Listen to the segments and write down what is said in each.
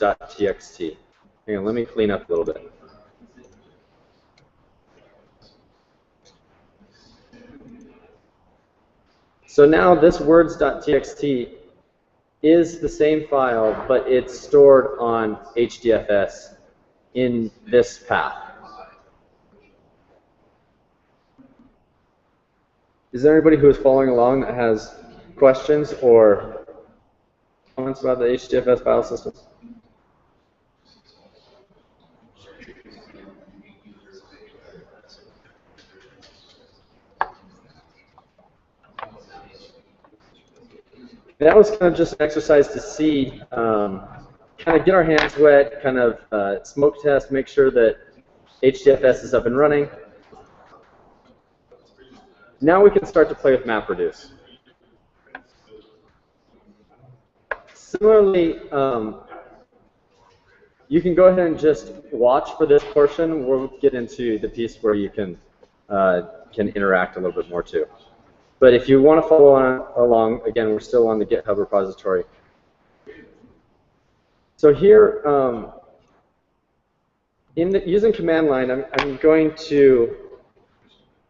words.txt. Hang on, let me clean up a little bit. So now this words.txt is the same file, but it's stored on HDFS in this path. Is there anybody who is following along that has questions or comments about the HDFS file system? That was kind of just an exercise to see, kind of get our hands wet, kind of smoke test, make sure that HDFS is up and running. Now we can start to play with MapReduce. Similarly, you can go ahead and just watch for this portion. We'll get into the piece where you can interact a little bit more too. But if you want to follow along, again, we're still on the GitHub repository. So here, using command line, I'm going to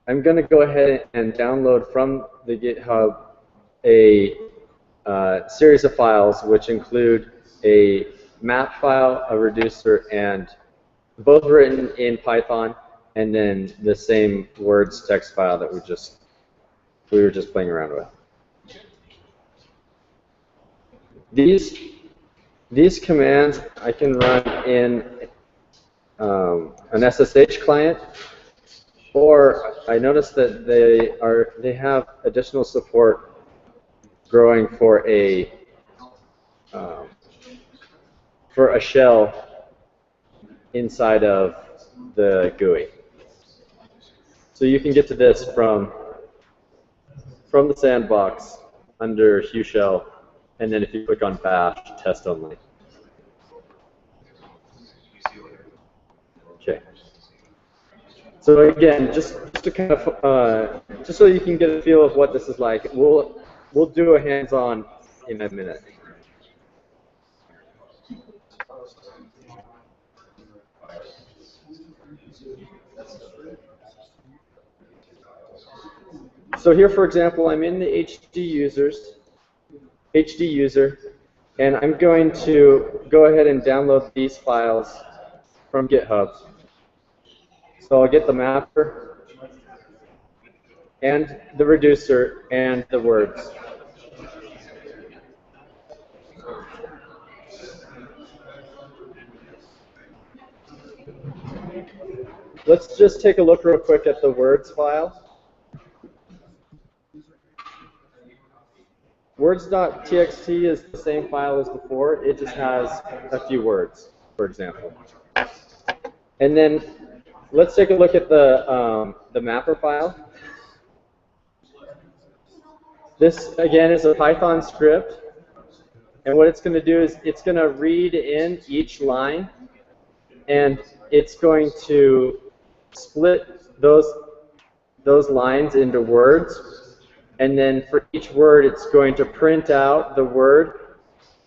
go ahead and download from the GitHub a series of files which include a map file, a reducer, and both written in Python, and then the same words text file that we were just playing around with. These commands I can run in an SSH client, or I noticed that they have additional support growing for a shell inside of the GUI. So you can get to this from the Sandbox under Hue Shell, and then if you click on Bash, test only. Okay. So again, just to kind of just so you can get a feel of what this is like, we'll do a hands-on in a minute. So here, for example, I'm in the HD user, and I'm going to go ahead and download these files from GitHub. So I'll get the mapper, and the reducer, and the words. Let's just take a look real quick at the words file. Words.txt is the same file as before. It just has a few words, for example. And then let's take a look at the mapper file. This, again, is a Python script. And what it's going to do is it's going to read in each line, and it's going to split those lines into words. And then for each word, it's going to print out the word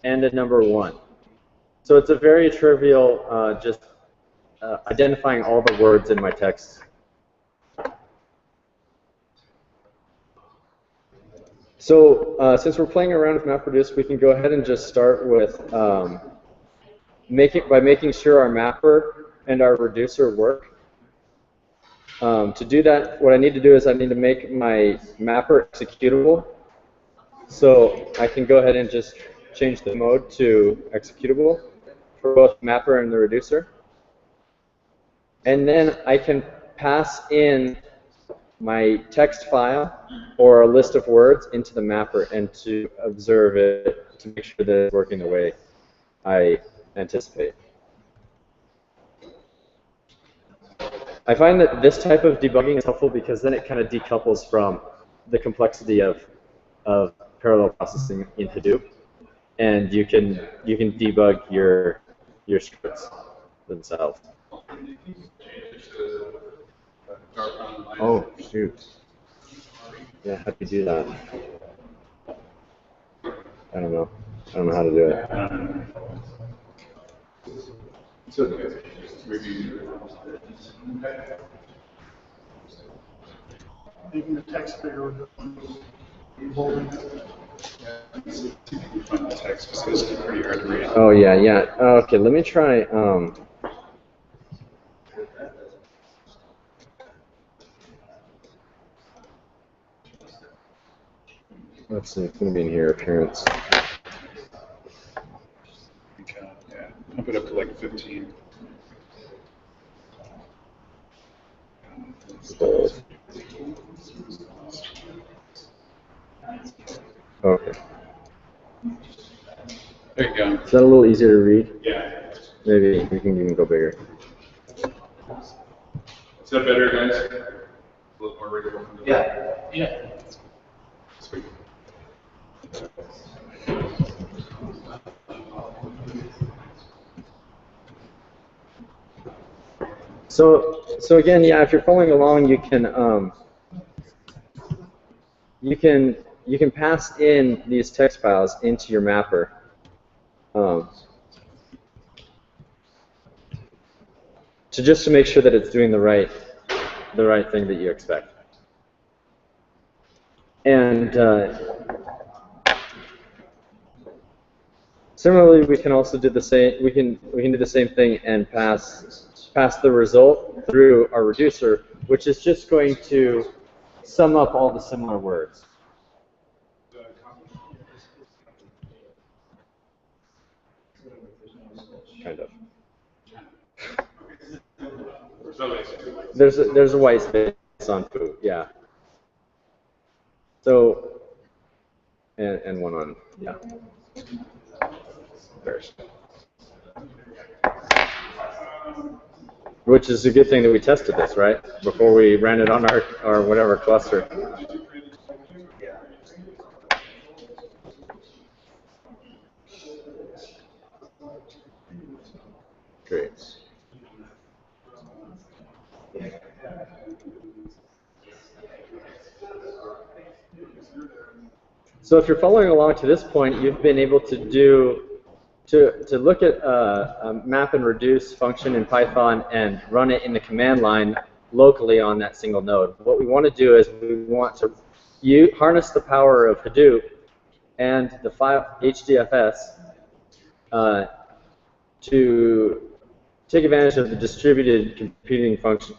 and a number 1. So it's a very trivial, just identifying all the words in my text. So since we're playing around with MapReduce, we can go ahead and just start with making sure our mapper and our reducer work. To do that, what I need to do is I need to make my mapper executable. So I can go ahead and just change the mode to executable for both mapper and the reducer. And then I can pass in my text file or a list of words into the mapper and to observe it to make sure that it's working the way I anticipate. I find that this type of debugging is helpful because then it kind of decouples from the complexity of parallel processing in Hadoop, and you can debug your scripts themselves. Oh shoot! Yeah, how do you do that? I don't know. I don't know how to do it. So maybe making the text bigger with bolding it. find the text just because it's pretty hard to read. Oh yeah, yeah. Okay, let me try. Let's see. It's gonna be in here. Appearance. Yeah, pump it up to like 15. Bold. Okay. There you go. Is that a little easier to read? Yeah. Maybe we can even go bigger. Is that better, guys? A little more readable. Yeah. Yeah. Sweet. So again, yeah, if you're following along, you can pass in these text files into your mapper. To make sure that it's doing the right thing that you expect. And similarly, we can also do the same. We can do the same thing and pass the result through our reducer, which is just going to sum up all the similar words. Kind of. There's a white space on foo, yeah. So and one on, yeah. There's. Which is a good thing that we tested this, right? Before we ran it on our whatever cluster. Great. So if you're following along to this point, you've been able to look at a map and reduce function in Python and run it in the command line locally on that single node. What we want to do is we want to harness the power of Hadoop and the file HDFS to take advantage of the distributed computing function,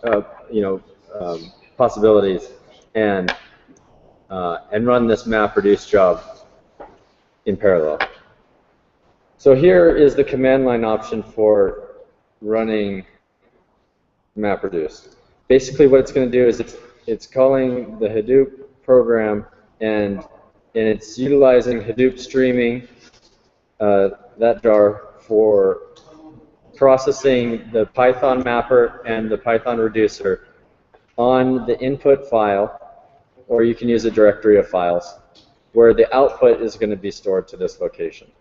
possibilities, and run this MapReduce job in parallel. So here is the command line option for running MapReduce. Basically, what it's going to do is it's calling the Hadoop program, and it's utilizing Hadoop streaming, that jar, for processing the Python mapper and the Python reducer on the input file, or you can use a directory of files, where the output is going to be stored to this location.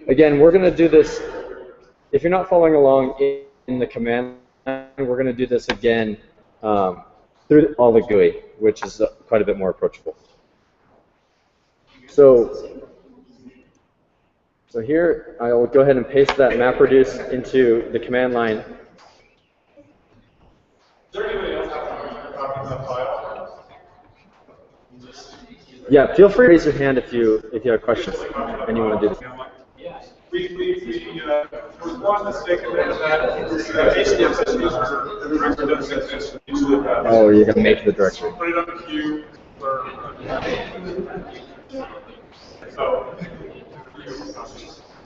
Again, we're going to do this, if you're not following along in the command line, we're going to do this again through all the GUI, which is quite a bit more approachable. So here, I will go ahead and paste that MapReduce into the command line. Is there anybody else have that file? Yeah, feel free to raise your hand if you have questions and you want to do this. We was one mistake that Oh, you're going to make the directory. put it on the queue for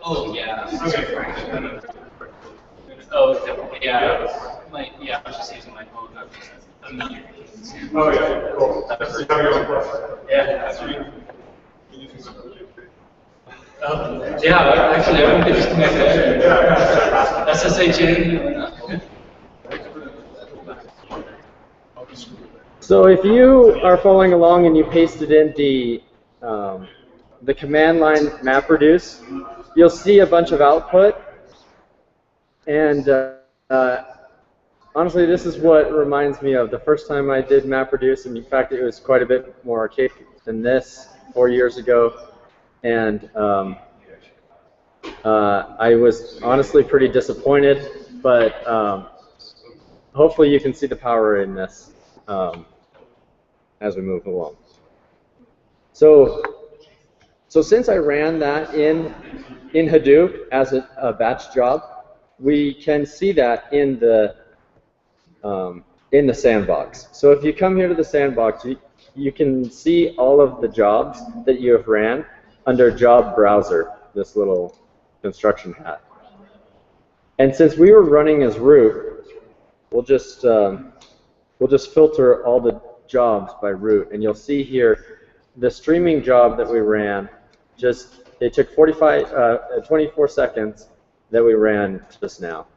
Oh yeah. okay. Oh yeah. I was just using my phone. I'm not. Oh yeah, cool. Yeah. Yeah, actually, I think it's connected. SSH. So if you are following along and you pasted in the command line MapReduce, you'll see a bunch of output. And honestly, this is what reminds me of the first time I did MapReduce, and in fact, it was quite a bit more archaic than this 4 years ago. and I was honestly pretty disappointed, but hopefully you can see the power in this as we move along. So since I ran that in Hadoop as a batch job, we can see that in the sandbox. So if you come here to the sandbox, you can see all of the jobs that you have ran under Job Browser, this little construction hat. And since we were running as root, we'll just filter all the jobs by root, and you'll see here the streaming job that we ran. It took 24 seconds that we ran just now.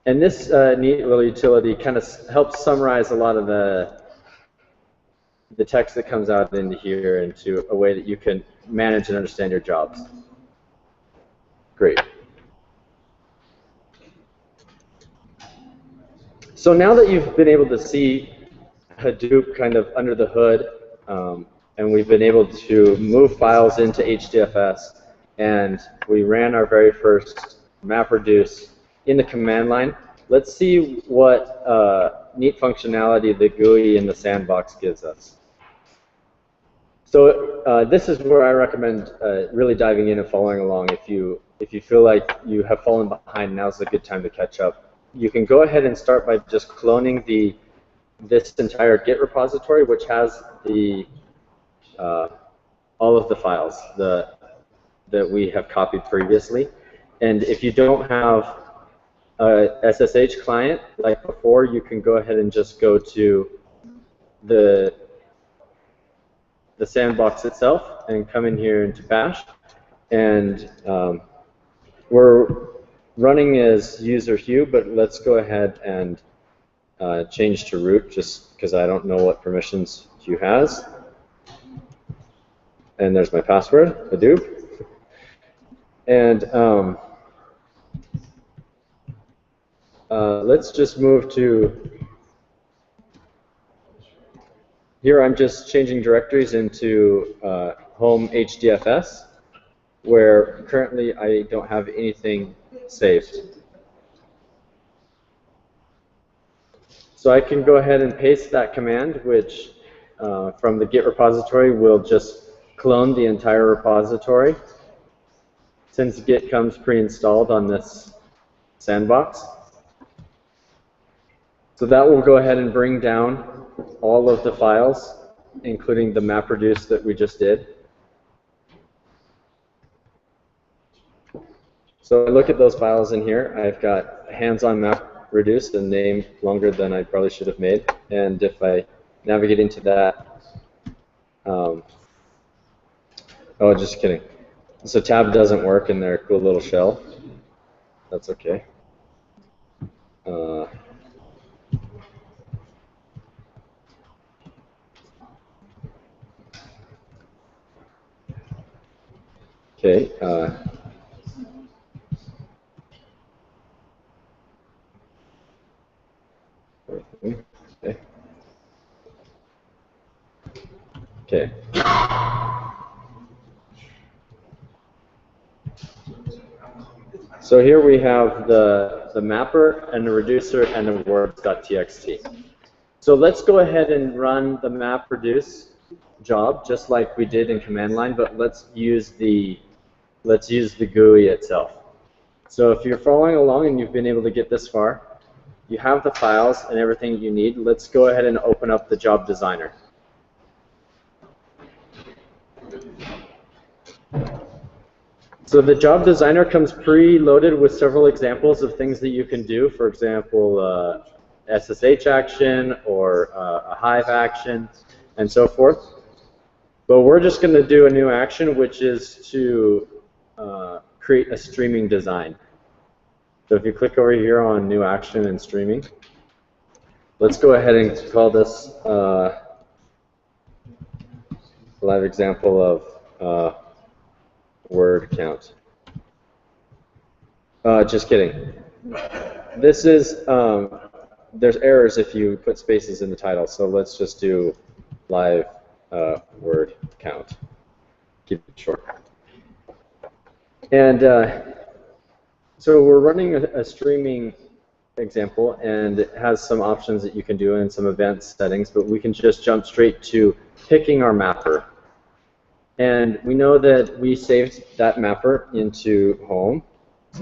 And this neat little utility kind of helps summarize a lot of the text that comes out into here into a way that you can manage and understand your jobs. Great. So now that you've been able to see Hadoop kind of under the hood, and we've been able to move files into HDFS, and we ran our very first MapReduce in the command line, let's see what neat functionality the GUI in the sandbox gives us. So this is where I recommend really diving in and following along. If you feel like you have fallen behind, now's a good time to catch up. You can go ahead and start by just cloning this entire Git repository, which has all of the files that we have copied previously. And if you don't have a SSH client like before, you can go ahead and just go to the sandbox itself and come in here into bash. And we're running as user Hugh, but let's go ahead and change to root just because I don't know what permissions Hugh has. And there's my password, Hadoop. And let's just move to here. I'm just changing directories into home HDFS, where currently I don't have anything saved. So I can go ahead and paste that command, which from the Git repository will just clone the entire repository, since Git comes pre-installed on this sandbox. So that will go ahead and bring down all of the files, including the MapReduce that we just did. So I look at those files in here. I've got hands-on MapReduce, the name longer than I probably should have made. And if I navigate into that, oh, just kidding. So tab doesn't work in their cool little shell. That's okay. Okay. Okay. So here we have the mapper and the reducer and the words.txt. So let's go ahead and run the MapReduce job just like we did in command line, but let's use the GUI itself. So if you're following along and you've been able to get this far, you have the files and everything you need. Let's go ahead and open up the job designer. So the job designer comes pre-loaded with several examples of things that you can do. For example, SSH action or a Hive action and so forth. But we're just going to do a new action, which is to create a streaming design. So if you click over here on new action and streaming, let's go ahead and call this a live example of word count. Just kidding. This is, there's errors if you put spaces in the title, so let's just do live word count. keep it short. And so we're running a streaming example, and it has some options that you can do and some advanced settings, but we can just jump straight to picking our mapper. And we know that we saved that mapper into home /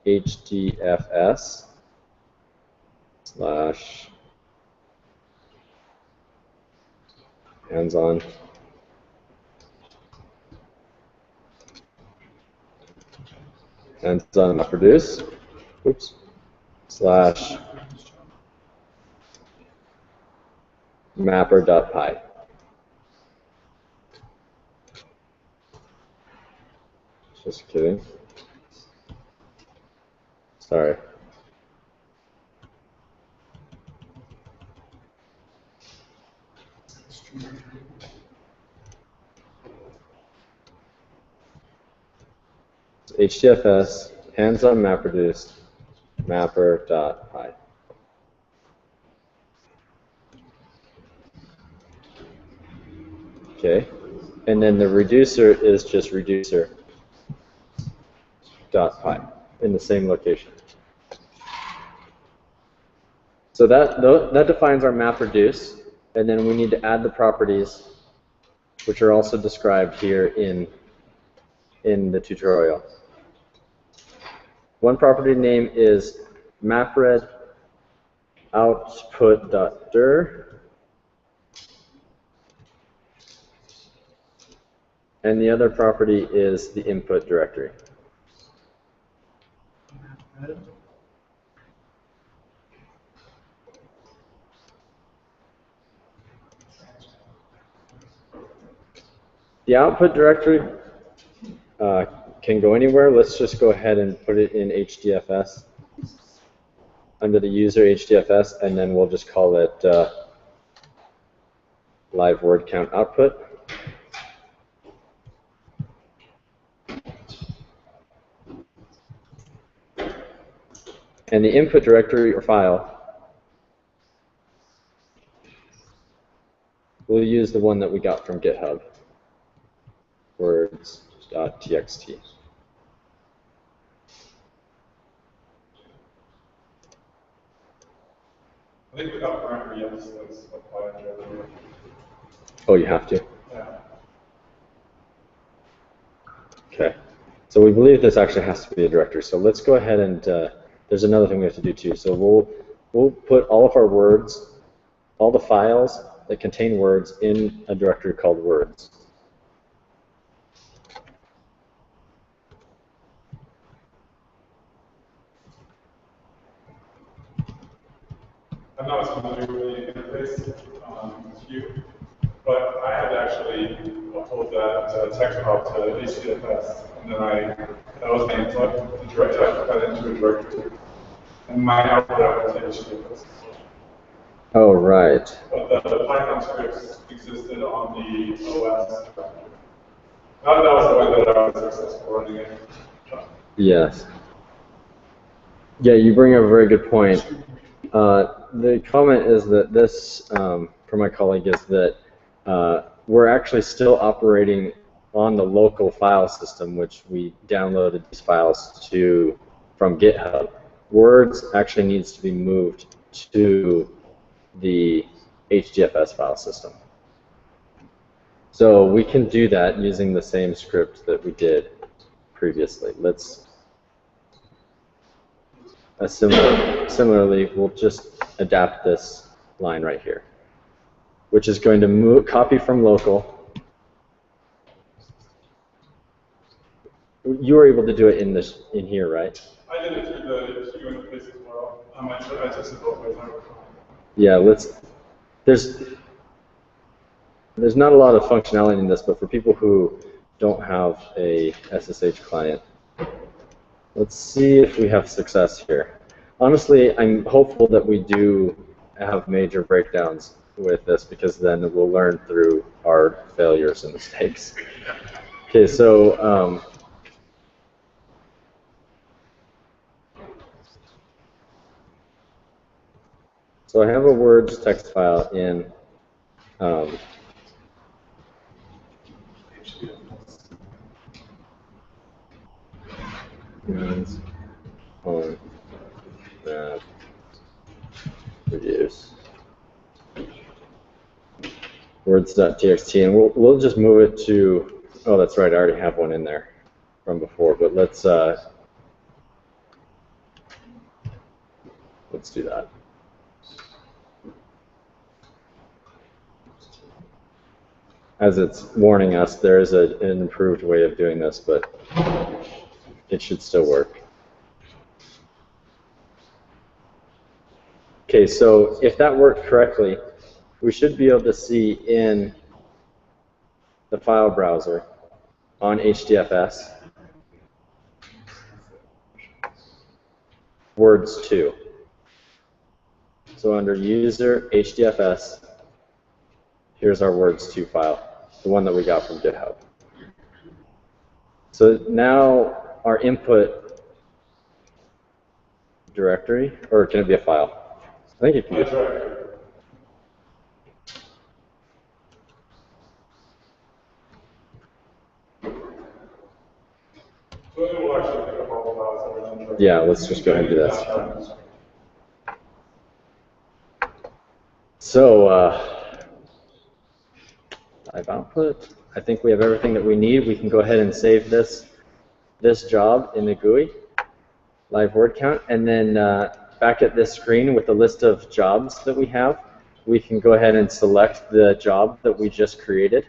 HDFS / hands-on MapReduce, oops, / mapper.py. Just kidding. Sorry. HDFS, hands-on MapReduce, mapper.py. Okay, and then the reducer is just reducer.py in the same location. So that defines our MapReduce, and then we need to add the properties, which are also described here in the tutorial. One property name is MapRed output.dir, and the other property is the input directory. The output directory can go anywhere. Let's just go ahead and put it in HDFS under the user HDFS, and then we'll just call it live word count output. And the input directory or file, we'll use the one that we got from GitHub, words.txt. I think without parameter, yes, that's applied. Oh, you have to? Yeah. Okay. So we believe this actually has to be a directory. So let's go ahead and, there's another thing we have to do too. So we'll put all of our words, all the files that contain words in a directory called words. I'm not familiar with the interface view, but I had actually told that text route to HDFS, and then that was my input, the directory, I put that into a directory, and my output I went to HDFS. Oh, right. But the Python scripts existed on the OS. That was the way that I was successful running it. Yes. Yeah, you bring up a very good point. The comment is that this, from my colleague, is that we're actually still operating on the local file system, which we downloaded these files from GitHub. Words actually needs to be moved to the HDFS file system. So we can do that using the same script that we did previously. Similarly, we'll just adapt this line right here, which is going to copy from local. You were able to do it in here, right? I did it through the queue interface as well. I tested both ways. Yeah, there's not a lot of functionality in this, but for people who don't have a SSH client, let's see if we have success here. Honestly, I'm hopeful that we do have major breakdowns with this, because then we'll learn through our failures and mistakes. Okay, so so I have a Words text file in Runs on MapReduce words.txt, and we'll just move it to. Oh, that's right. I already have one in there from before, but let's do that. As it's warning us, there is an improved way of doing this, but it should still work. Okay, so if that worked correctly, we should be able to see in the file browser on HDFS words 2. So under user HDFS, here's our words 2 file, the one that we got from GitHub. So now our input directory, or can it be a file? I think it can be a file. Yeah, let's just go ahead and do this. So, live output. I think we have everything that we need. We can go ahead and save this job in the GUI, live word count, and then back at this screen with the list of jobs that we have, we can go ahead and select the job that we just created,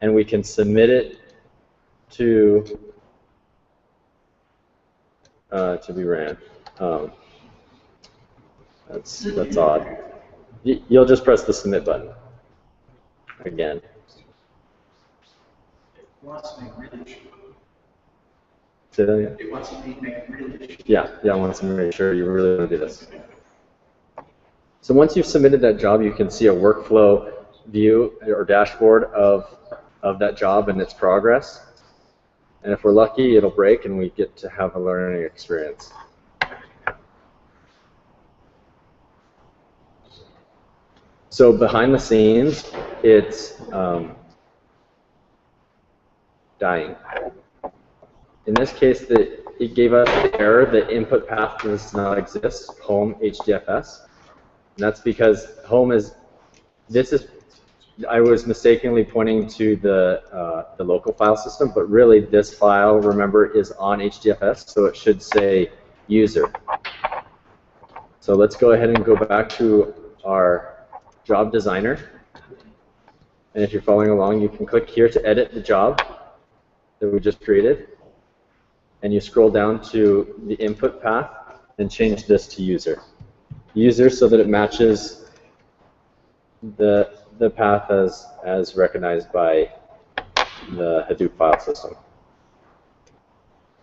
and we can submit it to be ran. That's odd. You'll just press the submit button again. Say that again? It wants to make really sure. Yeah, I want to make sure you really want to do this. So once you've submitted that job, you can see a workflow view or dashboard of that job and its progress. And if we're lucky, it'll break and we get to have a learning experience. So behind the scenes, it's dying. In this case, it gave us the error that input path does not exist, home HDFS. And that's because home is, I was mistakenly pointing to the local file system, but really this file, remember, is on HDFS, so it should say user. So let's go ahead and go back to our job designer. And if you're following along, you can click here to edit the job that we just created. And you scroll down to the input path and change this to user. User so that it matches the path as recognized by the Hadoop file system.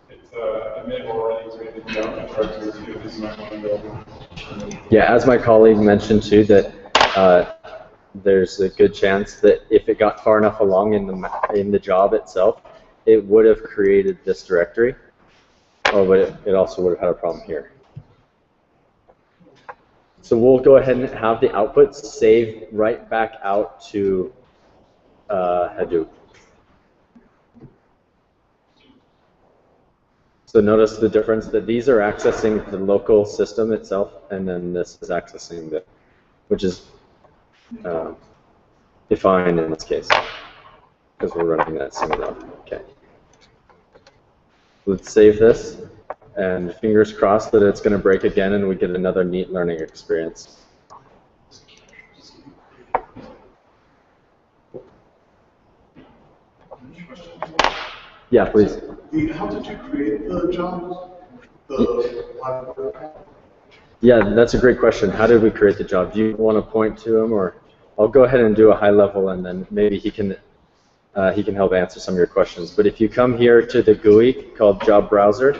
It's already created down in charge of two. This might want to go. Yeah, as my colleague mentioned too, that there's a good chance that if it got far enough along in the job itself, it would have created this directory. Oh, but it also would have had a problem here. So we'll go ahead and have the outputs save right back out to Hadoop. So notice the difference that these are accessing the local system itself, and then this is accessing which is defined in this case, because we're running that similar. Okay. Let's save this, and fingers crossed that it's going to break again and we get another neat learning experience. Yeah, please. How did you create the jobs? Yeah, that's a great question. How did we create the job? Do you want to point to him, or I'll go ahead and do a high level, and then maybe he can help answer some of your questions. But if you come here to the GUI called Job Browser,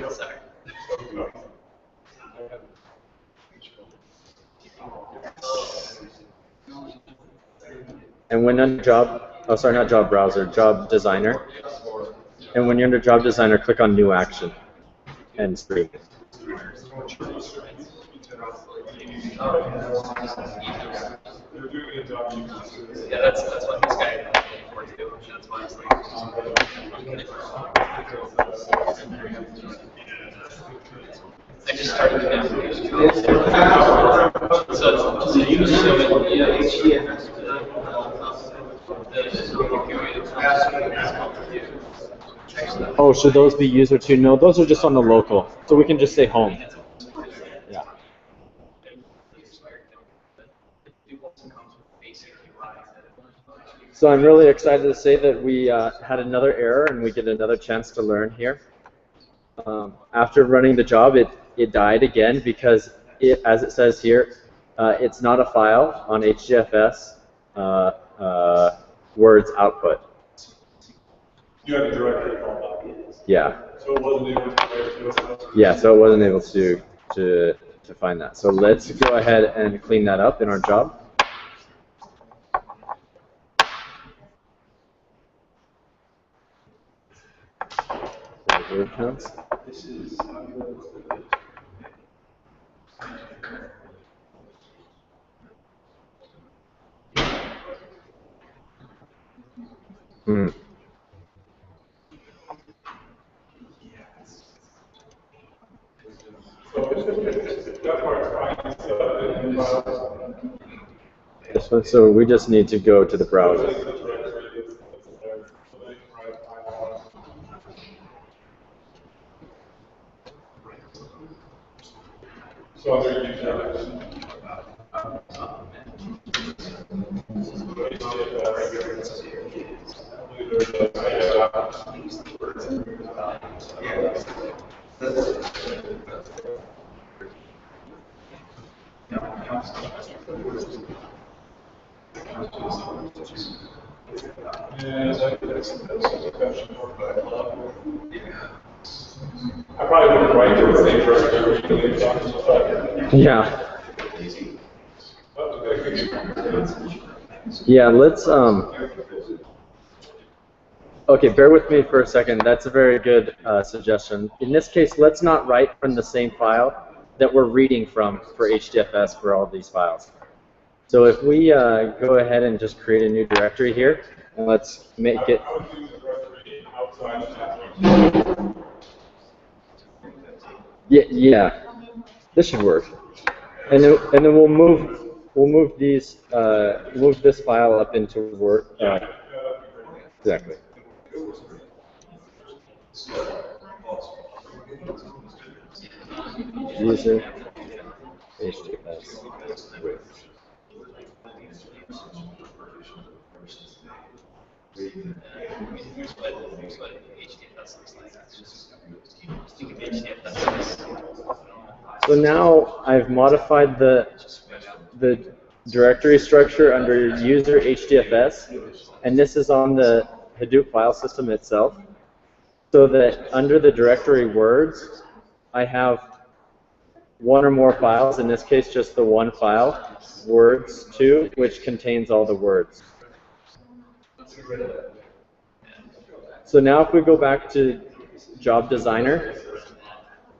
and when under not Job Browser, Job Designer, and when you're under Job Designer, click on New Action and stream. Yeah, that's what this guy did before too. That's why it's like. Oh, should those be user 2? No, those are just on the local. So we can just say home. Yeah. So I'm really excited to say that we had another error and we get another chance to learn here. After running the job, it died again because, as it says here, it's not a file on HDFS words output. You had a directory called that. Yeah. So it wasn't able to compare to. Yeah, so it wasn't able to find that. So let's go ahead and clean that up in our job. Word counts. Hmm. This one, so we just need to go to the browser. So under user. I probably wouldn't write to the same directory. Yeah. Yeah, let's okay, bear with me for a second. That's a very good suggestion. In this case, let's not write from the same file that we're reading from for HDFS for all these files. So if we go ahead and just create a new directory here, and let's make it. Yeah, this should work. And then we'll move these move this file up into Word. Exactly. User HTTPS with. So now I've modified the directory structure under user HDFS, and this is on the Hadoop file system itself, so that under the directory words, I have one or more files, in this case just the one file, words2, which contains all the words. So now if we go back to Job Designer,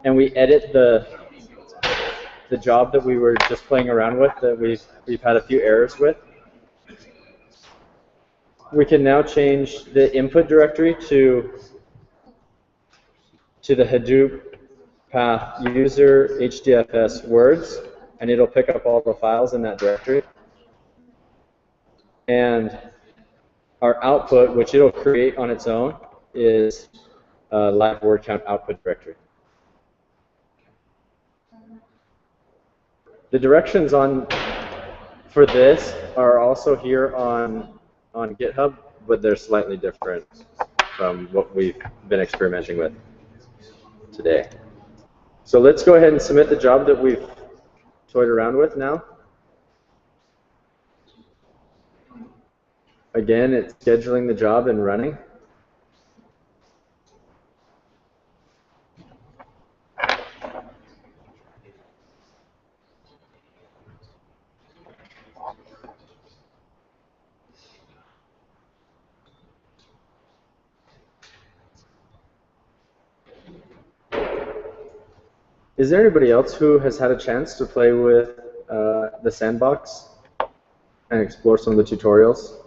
and we edit the job that we were just playing around with, that we've had a few errors with, we can now change the input directory to the Hadoop path user HDFS words, and it'll pick up all the files in that directory. And our output, which it'll create on its own, is a live word count output directory. The directions for this are also here on GitHub, but they're slightly different from what we've been experimenting with today. So let's go ahead and submit the job that we've toyed around with now. Again, it's scheduling the job and running. Is there anybody else who has had a chance to play with the Sandbox and explore some of the tutorials?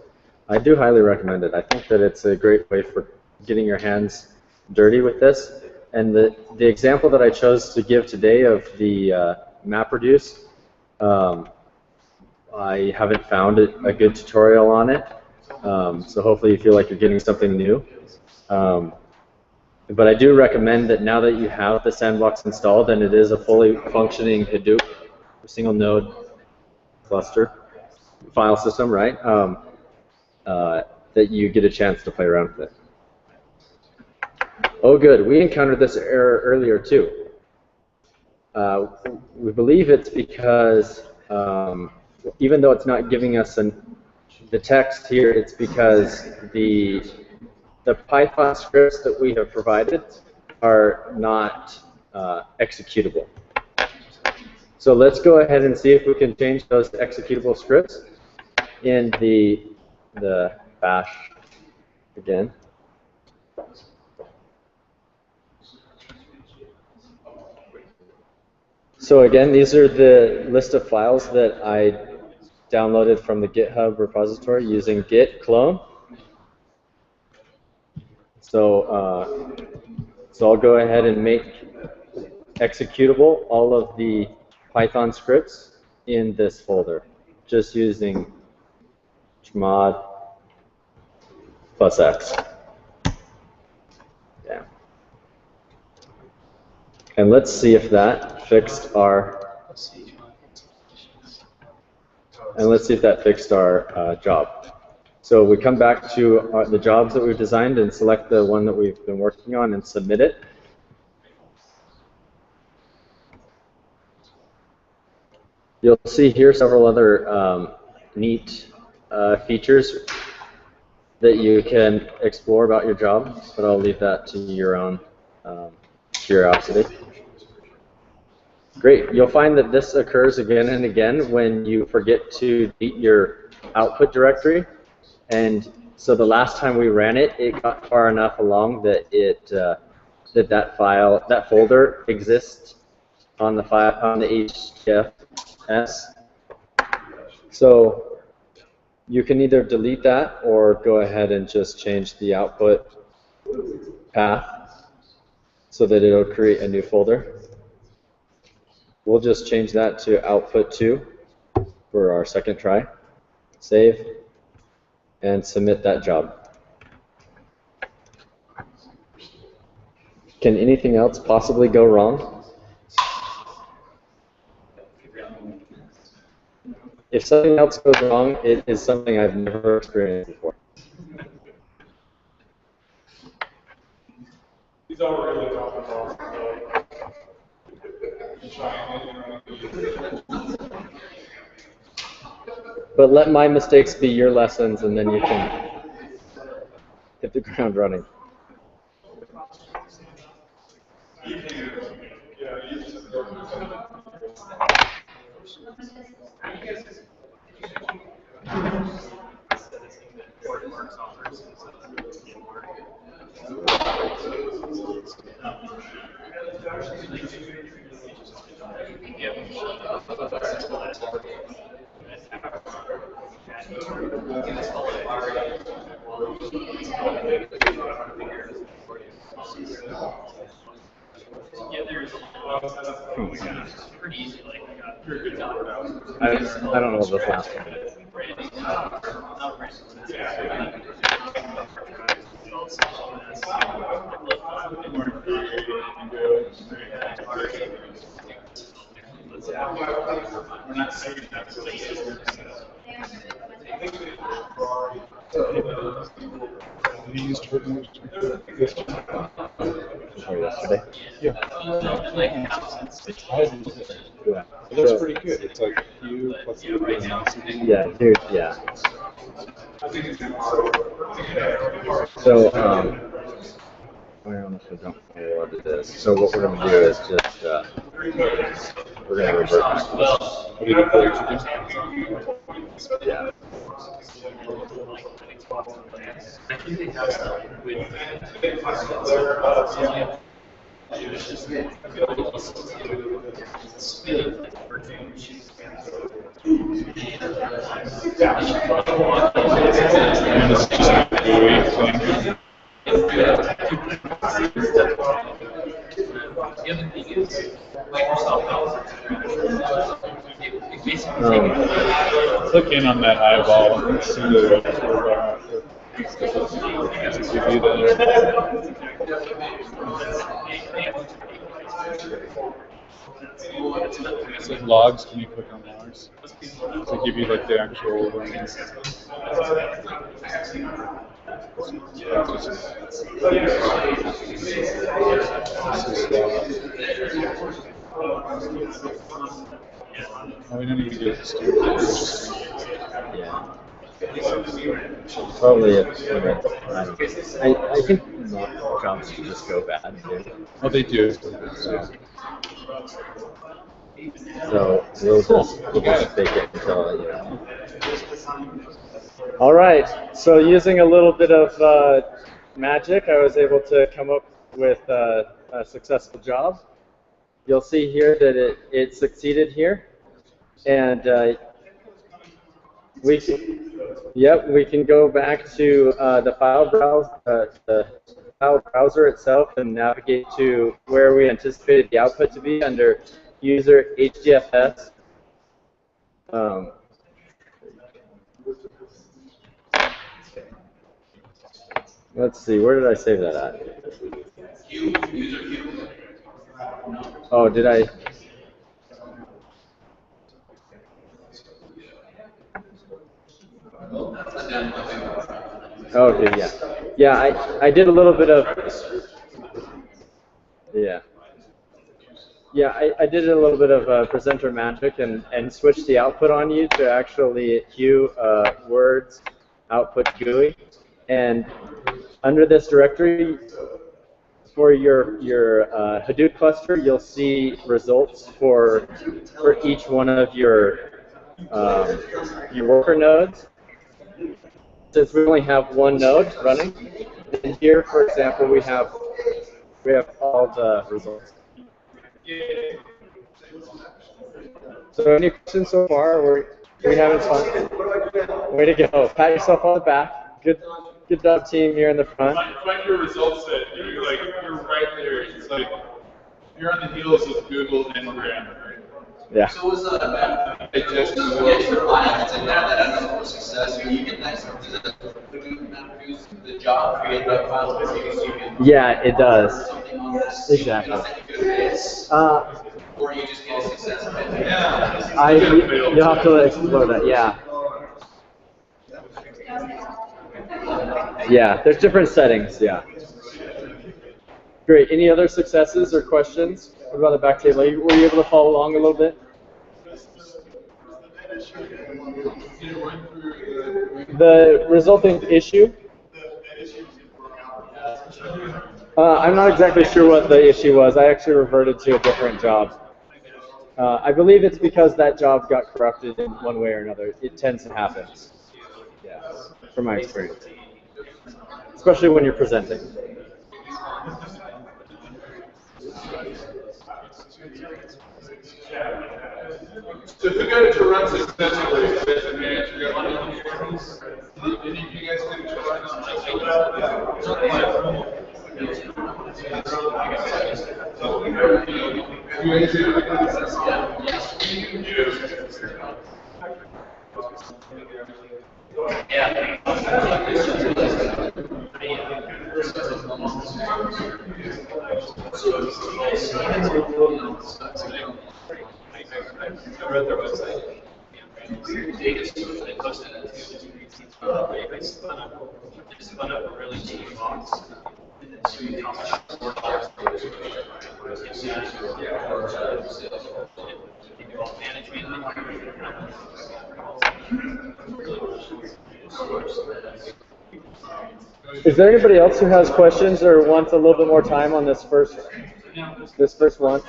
I do highly recommend it. I think that it's a great way for getting your hands dirty with this. And the example that I chose to give today of the MapReduce, I haven't found a good tutorial on it. So hopefully you feel like you're getting something new. But I do recommend that now that you have the Sandbox installed and it is a fully functioning Hadoop single node cluster file system, right? That you get a chance to play around with it. Oh, good. We encountered this error earlier too. We believe it's because even though it's not giving us the text here, it's because the Python scripts that we have provided are not executable. So let's go ahead and see if we can change those executable scripts in the bash again. So again, these are the list of files that I downloaded from the GitHub repository using git clone. So, so I'll go ahead and make executable all of the Python scripts in this folder, just using chmod +x. Yeah. And let's see if that fixed our job. So we come back to the jobs that we've designed and select the one that we've been working on and submit it. You'll see here several other neat features that you can explore about your job, but I'll leave that to your own curiosity. Great. You'll find that this occurs again and again when you forget to delete your output directory. And so the last time we ran it, it got far enough along that that folder exists on the file on the HDFS. So you can either delete that or go ahead and just change the output path so that it'll create a new folder. We'll just change that to output 2 for our second try. Save and submit that job. Can anything else possibly go wrong? If something else goes wrong, it is something I've never experienced before. These are really topical. But let my mistakes be your lessons, and then you can hit the ground running. I don't know what this last one is. We're not saving that. Yesterday? Yeah. Yeah. That's pretty good. It's like you plus the Yeah, dude, yeah. So, I honestly don't know what it is. So what we're going to do is just, we're going to revert back. Yeah. Click in on that eyeball and see the To give you it's like logs. Can you click on logs to give you like the actual we don't even get this. Yeah. Probably it. I think more jobs just go bad too. Oh, they do. So we'll just fake it until, you know. All right. So using a little bit of magic, I was able to come up with a successful job. You'll see here that it succeeded here, and we can go back to the file browser itself and navigate to where we anticipated the output to be under user HDFS. Let's see, where did I save that at? Oh, did I? Okay, yeah. Yeah, I did a little bit of, yeah. Yeah, I did a little bit of presenter magic and switched the output on you to actually Q words output GUI. And under this directory, for your Hadoop cluster, you'll see results for each one of your worker nodes. Since we only have one node running, and here, for example, we have all the results. So any questions so far? We having fun? Way to go! Pat yourself on the back. Good job, team here in the front. Find your results set. You're right there. It's like you're on the heels of Google and Graham. Yeah. So was just your finance in there that had more success. You can MapReduce the job, create that file. Yeah, it does. Exactly. Or you just get a success. You'll have to explore that. Yeah. Yeah, there's different settings. Yeah. Great. Any other successes or questions? What about the back table? Were you able to follow along a little bit? The resulting issue? I'm not exactly sure what the issue was. I actually reverted to a different job. I believe it's because that job got corrupted in one way or another. It tends to happen. Yeah, from my experience. Especially when you're presenting. So who got it to run successfully? Any of you guys get it to run I read their website. They posted it too. I spun up a really cheap box. How much $4 Is there anybody else who has questions or wants a little bit more time on this first one?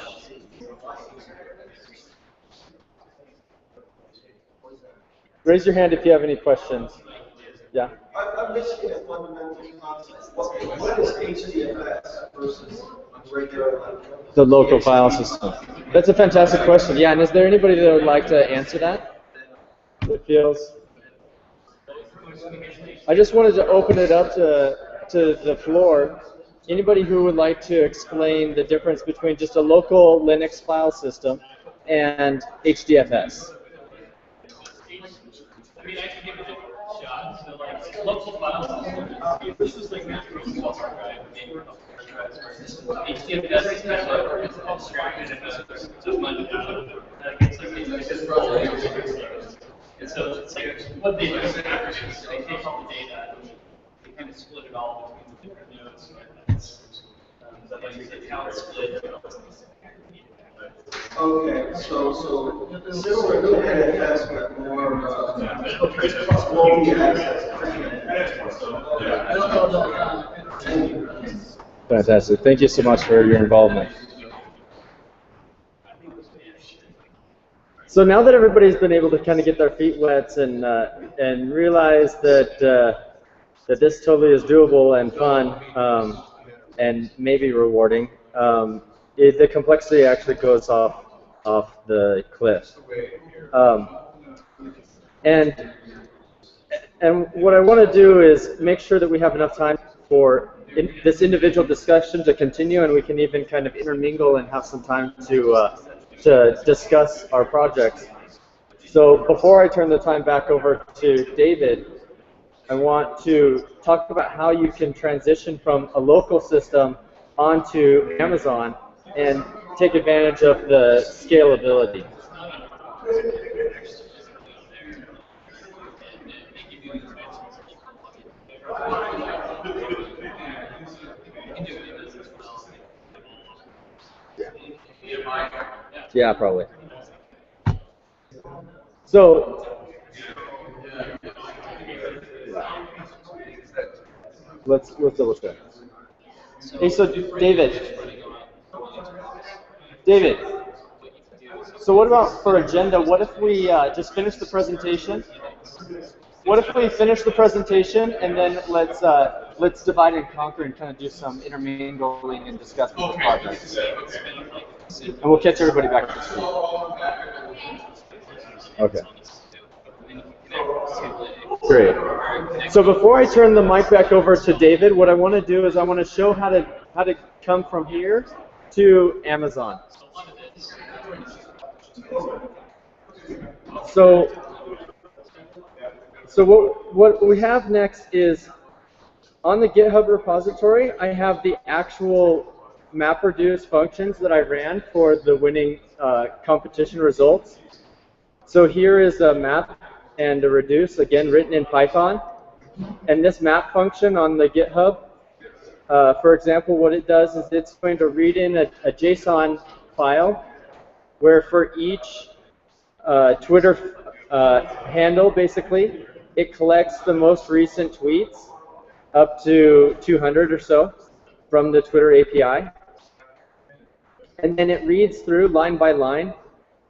Raise your hand if you have any questions. Yeah. I'm missing a fundamental concept. What is HDFS versus regular? The local file system. That's a fantastic question. Yeah, and is there anybody that would like to answer that? It feels. I just wanted to open it up to the floor. Anybody who would like to explain the difference between just a local Linux file system and HDFS? I mean, I can give it a shot. So, like, local file system. This is like MapReduce Job, right? HDFS is kind of it's abstracted and it's a bunch of and so it's like what they do is they take all the data and they kind of split it all between the different nodes. So like the account split. Okay, so similar to NFS, but more multi-access. Fantastic. Thank you so much for your involvement. So now that everybody's been able to kind of get their feet wet and realize that that this totally is doable and fun and maybe rewarding, the complexity actually goes off the cliff. And what I want to do is make sure that we have enough time for this individual discussion to continue, and we can even kind of intermingle and have some time to discuss our projects. So before I turn the time back over to David, I want to talk about how you can transition from a local system onto Amazon and take advantage of the scalability. Yeah, probably. So let's double check. Hey, so David. So what about for agenda? What if we just finish the presentation? What if we finish the presentation and then let's divide and conquer and kind of do some intermingling and discuss the projects. And we'll catch everybody back to speed. Okay. Great. So before I turn the mic back over to David, what I want to do is I want to show how to come from here to Amazon. So what we have next is on the GitHub repository, I have the actual MapReduce functions that I ran for the winning competition results. So here is a map and a reduce, again written in Python. And this map function on the GitHub, for example, what it does is it's going to read in a JSON file where for each Twitter handle, basically, it collects the most recent tweets, up to 200 or so, from the Twitter API. And then it reads through line by line,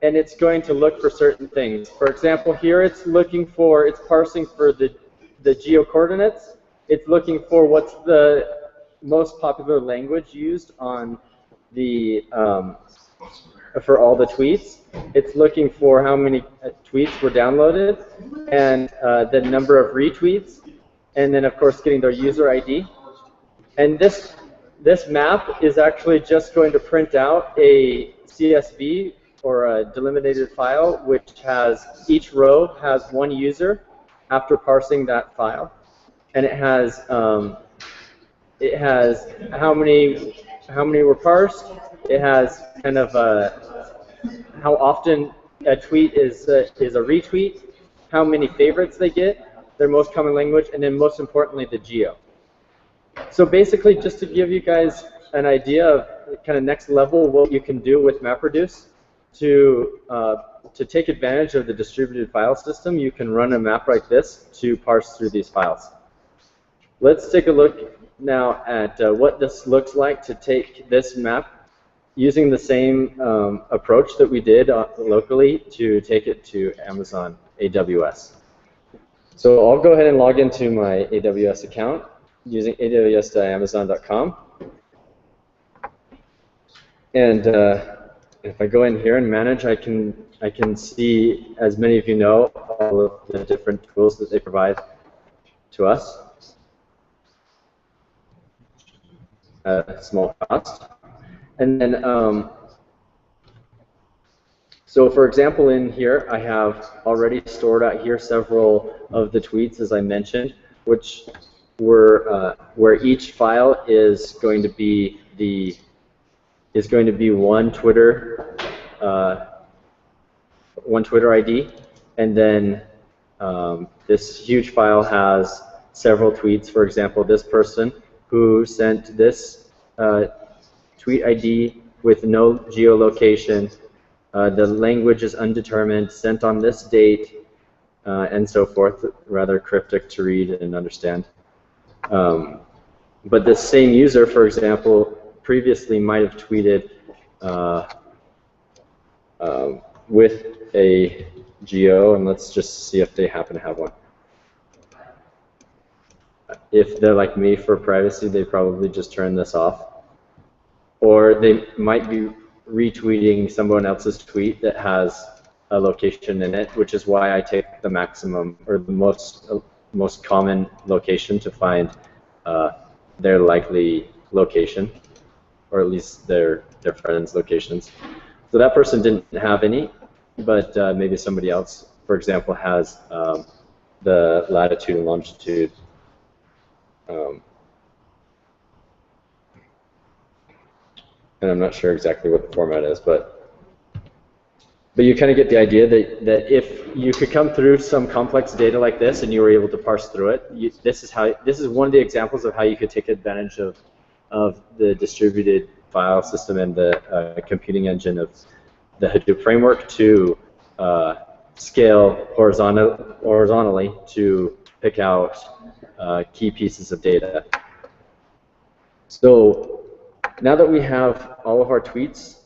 and it's going to look for certain things. For example, here it's parsing for the geo-coordinates. It's looking for what's the most popular language used on the for all the tweets. It's looking for how many tweets were downloaded and the number of retweets, and then of course getting their user ID. And this map is actually just going to print out a CSV or a delimitated file, which has each row has one user after parsing that file, and it has how many were parsed. It has kind of how often a tweet is a retweet, how many favorites they get, their most common language, and then most importantly the geo. So basically, just to give you guys an idea of kind of next level what you can do with MapReduce to take advantage of the distributed file system, you can run a map like this to parse through these files. Let's take a look now at what this looks like to take this map using the same approach that we did locally to take it to Amazon AWS. So I'll go ahead and log into my AWS account using aws.amazon.com. And if I go in here and manage, I can see, as many of you know, all of the different tools that they provide to us at a small cost. And then, so for example, in here, I have already stored out here several of the tweets, as I mentioned, where each file is going to be one Twitter ID, and then this huge file has several tweets. For example, this person who sent this tweet ID with no geolocation, the language is undetermined, sent on this date, and so forth, rather cryptic to read and understand. But the same user, for example, previously might have tweeted with a geo, and let's just see if they happen to have one. If they're like me for privacy, they probably just turn this off. Or they might be retweeting someone else's tweet that has a location in it, which is why I take the maximum or the most common location to find their likely location, or at least their friends' locations. So that person didn't have any, but maybe somebody else, for example, has the latitude and longitude. And I'm not sure exactly what the format is, but you kind of get the idea that if you could come through some complex data like this and you were able to parse through it, this is one of the examples of how you could take advantage of the distributed file system and the computing engine of the Hadoop framework to scale horizontally to pick out key pieces of data. So now that we have all of our tweets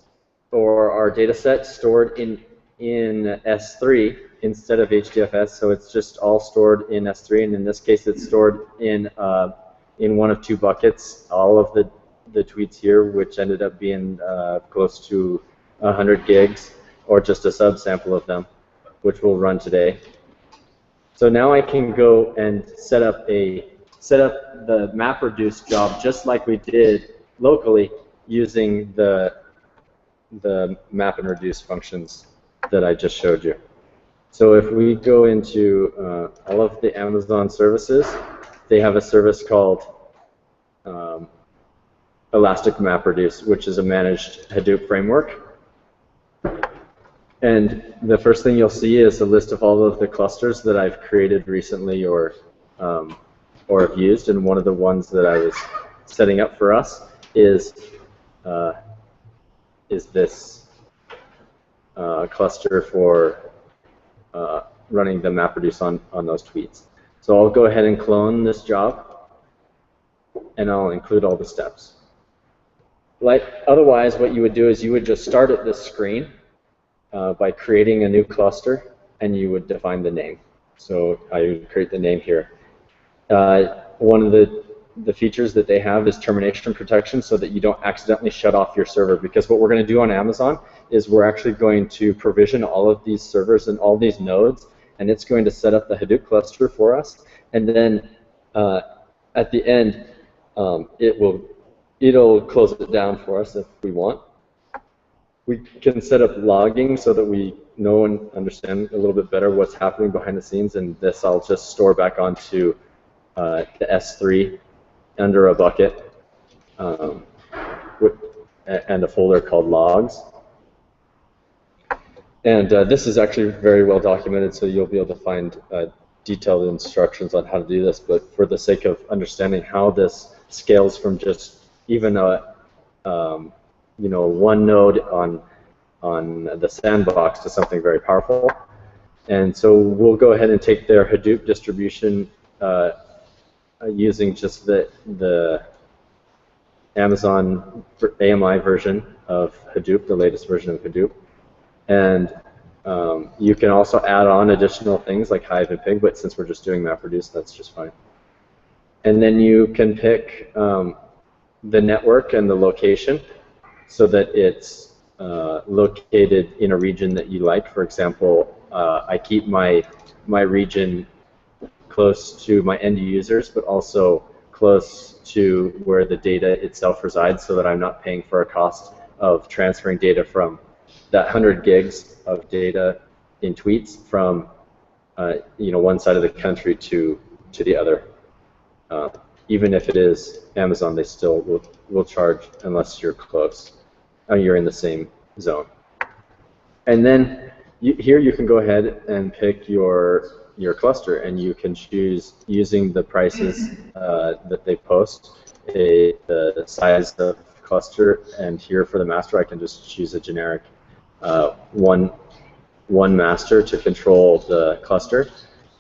or our data set stored in S3 instead of HDFS, so it's just all stored in S3, and in this case it's stored in one of two buckets, all of the tweets here, which ended up being close to 100 gigs, or just a subsample of them, which we'll run today. So now I can go and set up the MapReduce job just like we did locally using the map and reduce functions that I just showed you. So if we go into all of the Amazon services, they have a service called Elastic MapReduce, which is a managed Hadoop framework. And the first thing you'll see is a list of all of the clusters that I've created recently or have used. And one of the ones that I was setting up for us is this cluster for running the MapReduce on those tweets. So I'll go ahead and clone this job, and I'll include all the steps. Otherwise, what you would do is you would just start at this screen by creating a new cluster, and you would define the name. So I would create the name here. One of the features that they have is termination protection, so that you don't accidentally shut off your server, because what we're going to do on Amazon is we're actually going to provision all of these servers and all these nodes, and it's going to set up the Hadoop cluster for us, and then at the end it'll close it down for us if we want. We can set up logging so that we know and understand a little bit better what's happening behind the scenes, and this I'll just store back onto the S3 under a bucket and a folder called logs. And this is actually very well documented, so you'll be able to find detailed instructions on how to do this. But for the sake of understanding how this scales from just even a one node on the Sandbox to something very powerful. And so we'll go ahead and take their Hadoop distribution using just the Amazon AMI version of Hadoop, the latest version of Hadoop. And you can also add on additional things like Hive and Pig, but since we're just doing MapReduce, that's just fine. And then you can pick the network and the location so that it's located in a region that you like. For example, I keep my region close to my end users, but also close to where the data itself resides, so that I'm not paying for a cost of transferring data from that 100 gigs of data in tweets from one side of the country to the other. Even if it is Amazon, they still will charge unless you're close, or you're in the same zone. And then here you can go ahead and pick your cluster, and you can choose using the prices that they post, the size of cluster, and here for the master I can just choose a generic one master to control the cluster,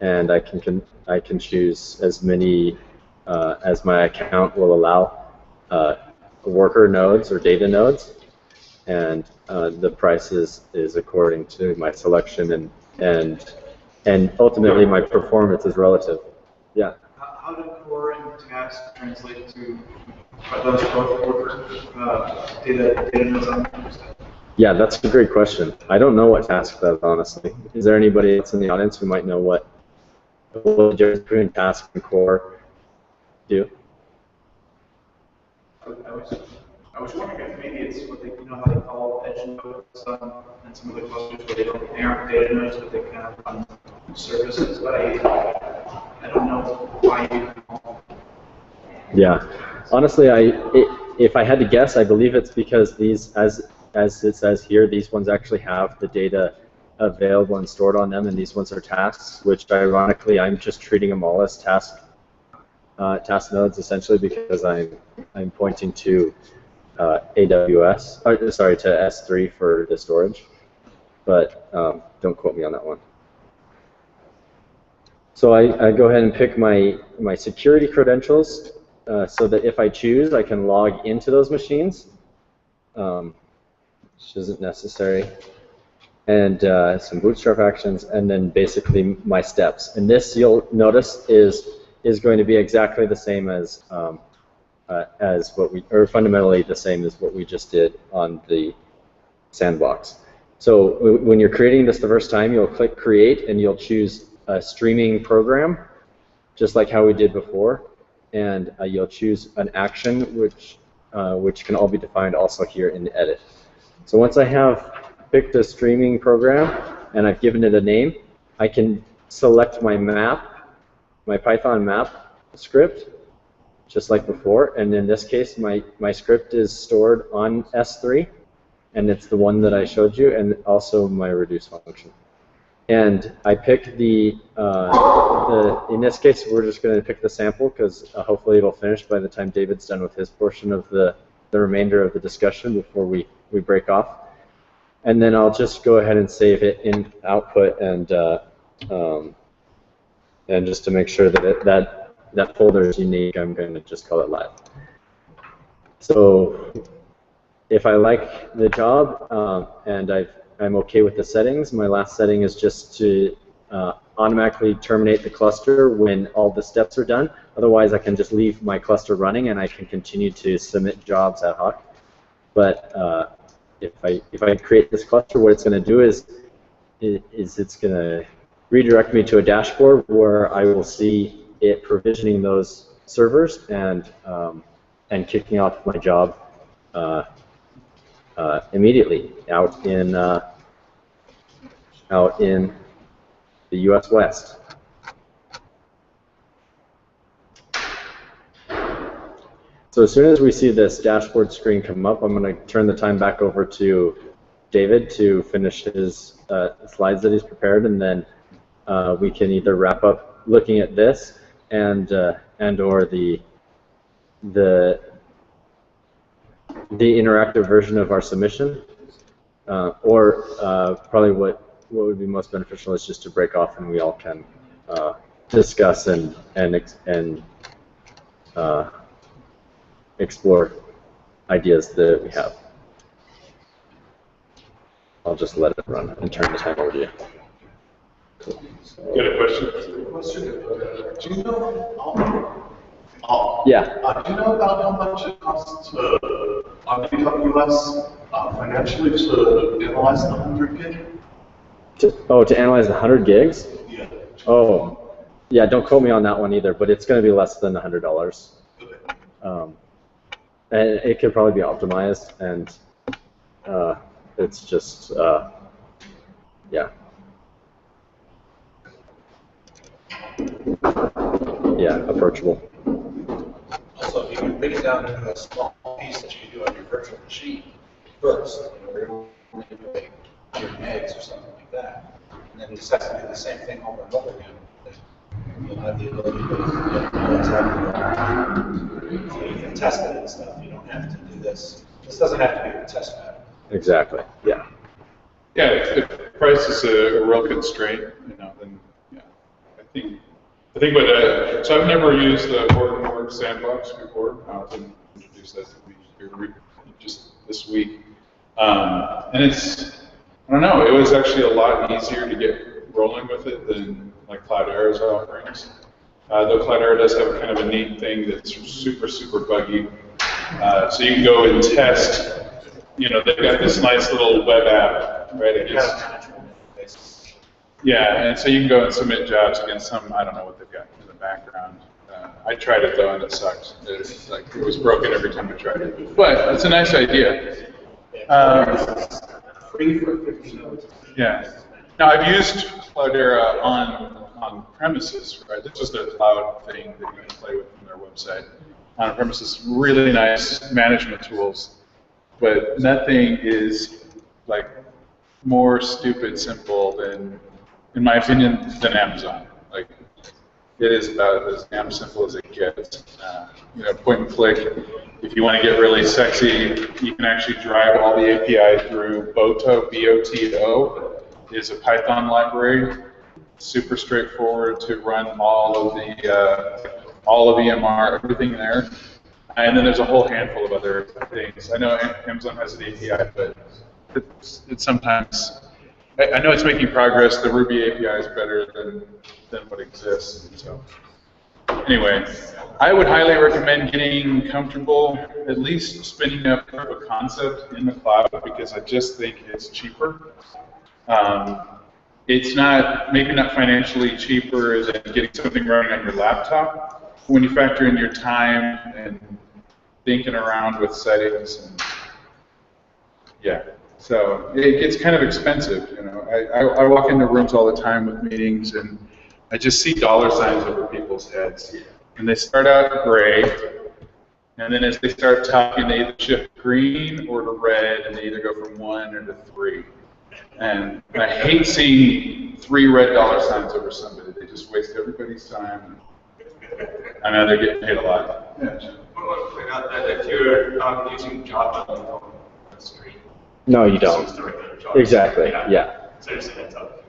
and I can choose as many as my account will allow worker nodes or data nodes, and the price is according to my selection, and ultimately my performance is relative. Yeah. How do core and task translate to those both worker data nodes on? Yeah, that's a great question. I don't know what task does, honestly. Is there anybody else in the audience who might know what the difference between task and core do? I was wondering if maybe it's what they, how they call edge nodes and some of the clusters where they aren't data nodes, but they kind of run services. But I don't know why you. Yeah, honestly, if I had to guess, I believe it's because these, as it says here, these ones actually have the data available and stored on them, and these ones are tasks, which ironically I'm just treating them all as task nodes essentially because I'm pointing to AWS, or sorry, to S3 for the storage, but don't quote me on that one. So I go ahead and pick my security credentials so that if I choose, I can log into those machines, which isn't necessary, and some bootstrap actions, and then basically my steps. And this, you'll notice, is going to be exactly the same as what we, or fundamentally the same as what we just did on the Sandbox. So when you're creating this the first time, you'll click Create, and you'll choose a streaming program, just like how we did before, and you'll choose an action, which can all be defined also here in the Edit. So once I have picked a streaming program and I've given it a name, I can select my map, my Python map script, just like before, and in this case my script is stored on S3, and it's the one that I showed you, and also my reduce function. And I pick in this case we're just going to pick the sample because hopefully it'll finish by the time David's done with his portion of the remainder of the discussion before we break off. And then I'll just go ahead and save it in output, and just to make sure that that folder is unique, I'm going to just call it live. So if I like the job and I'm okay with the settings, my last setting is just to automatically terminate the cluster when all the steps are done. Otherwise, I can just leave my cluster running and I can continue to submit jobs ad hoc. But if I create this cluster, what it's going to do is it's going to redirect me to a dashboard where I will see it provisioning those servers and kicking off my job immediately out in the U.S. West. So as soon as we see this dashboard screen come up, I'm going to turn the time back over to David to finish his slides that he's prepared, and then we can either wrap up looking at this and or the interactive version of our submission, or probably what would be most beneficial is just to break off and we all can discuss and explore ideas that we have. I'll just let it run and turn the time over to you. You got a question? Do you know? Yeah. Do you know about how much it costs on AWS financially to analyze the 100 gig? To analyze the 100 gigs? Yeah. Oh, yeah. Don't quote me on that one either, but it's going to be less than $100. And it could probably be optimized, and it's just yeah. Yeah, approachable. So if you can break it down into a small piece that you can do on your virtual machine first, you know, where you're doing your megs or something like that, and then decide to do the same thing over and over again, then you'll have the ability to know exactly what happened. So you can test it and stuff. You don't have to do this. This doesn't have to be your test pattern. Exactly. Yeah. Yeah, if price is a real constraint, you know, then yeah, I think what so I've never used the Hortonworks Sandbox before. I'll introduce that to me just this week, and it's I don't know, it was actually a lot easier to get rolling with it than like Cloudera's offerings. Though Cloudera does have kind of a neat thing that's super buggy, so you can go and test. You know, they've got this nice little web app, right? It gets, yeah, and so you can go and submit jobs against some, I don't know what they've got in the background. I tried it though, and it sucks. It's like it was broken every time I tried it. But it's a nice idea. Free for 15 minutes. Yeah. Now I've used Cloudera on premises, right? It's just a cloud thing that you can play with from their website. On premises, really nice management tools. But nothing is like more stupid simple than, in my opinion, than Amazon. Like it is about as damn simple as it gets. You know, point and click. If you want to get really sexy, you can actually drive all the API through Boto. B-O-T-O is a Python library. Super straightforward to run all of EMR, everything there. And then there's a whole handful of other things. I know Amazon has an API, but it's sometimes, I know it's making progress. The Ruby API is better than what exists. So anyway, I would highly recommend getting comfortable, at least spinning up proof of concept in the cloud, because I just think it's cheaper. It's maybe not financially cheaper than getting something running on your laptop. When you factor in your time and thinking around with settings, and yeah, so it gets kind of expensive. You know, I walk into rooms all the time with meetings, and I just see dollar signs over people's heads, and they start out gray, and then as they start talking, they either shift green or to red, and they either go from 1 or to 3. And I hate seeing 3 red dollar signs over somebody. They just waste everybody's time. I know they're getting paid a lot. Yeah. I want to point out that if you're using Java, you don't on the screen. No, you don't. Exactly. Yeah. So just a heads up.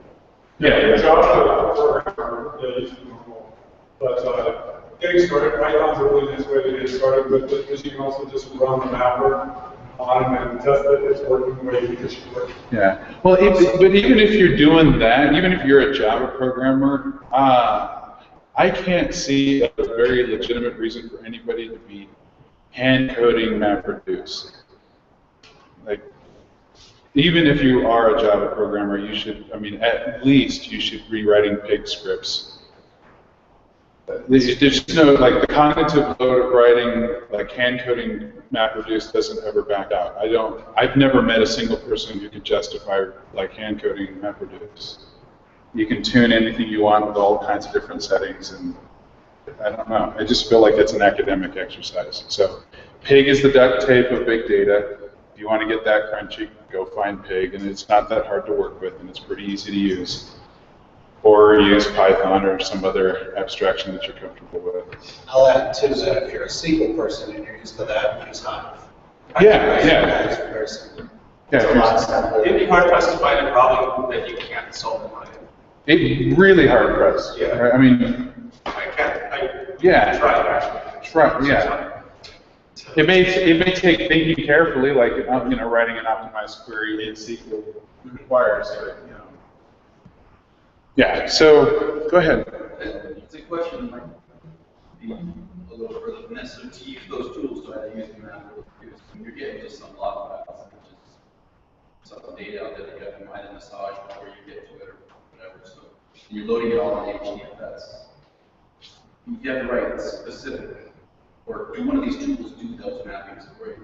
Yeah. Java programmer, yeah, it's normal. But getting started, Python's a really nice way to get started with it, because you can also just run the mapper on it and test it. It's working the way you should work. Yeah. Well, but even if you're doing that, even if you're a Java programmer, I can't see a very legitimate reason for anybody to be hand coding MapReduce. Like, even if you are a Java programmer, you should, I mean, at least you should be writing pig scripts. There's just no, like, the cognitive load of writing, like, hand coding MapReduce doesn't ever back out. I've never met a single person who could justify, like, hand coding MapReduce. You can tune anything you want with all kinds of different settings, and I don't know. I just feel like it's an academic exercise. So pig is the duct tape of big data. If you want to get that crunchy, go find pig, and it's not that hard to work with, and it's pretty easy to use. Or use Python or some other abstraction that you're comfortable with. I'll add to that, if you're a SQL person and you're used to that, use Hive. Yeah. It's very simple. Yeah, It's a lot simpler. It'd be hard pressed to find a problem that you can't solve in Hive. It really hard pressed. Yeah. Right? I mean, I tried actually. Right. Yeah. It may take thinking carefully, like writing an optimized query in SQL requires it. You know. Yeah. So go ahead. It's a question might be a little further than this. So to use those tools, so I use MapReduce, you're getting just some log files, which is some data out there that you have to mine and massage before you get to it or whatever. So you're loading it all on HDFS. You have to write specific, or do one of these tools do those mappings for you?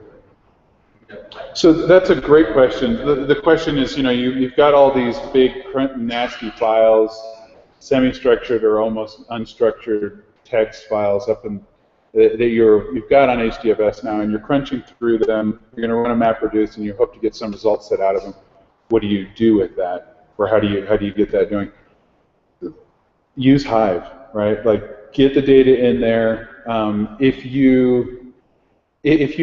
So that's a great question. The question is, you've got all these big, nasty files, semi-structured or almost unstructured text files up in that you've got on HDFS now, and you're crunching through them. You're going to run a MapReduce, and you hope to get some results set out of them. What do you do with that, or how do you get that doing? Use Hive, right? Like, get the data in there. If you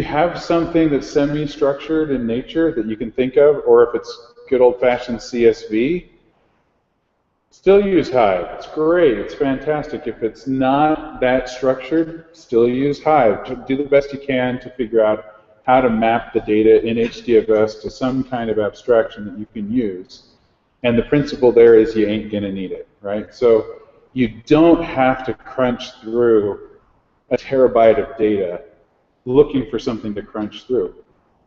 have something that's semi-structured in nature that you can think of, or if it's good old-fashioned CSV, still use Hive. It's great. It's fantastic. If it's not that structured, still use Hive. Do the best you can to figure out how to map the data in HDFS to some kind of abstraction that you can use. And the principle there is you ain't going to need it, right? So you don't have to crunch through a terabyte of data looking for something to crunch through.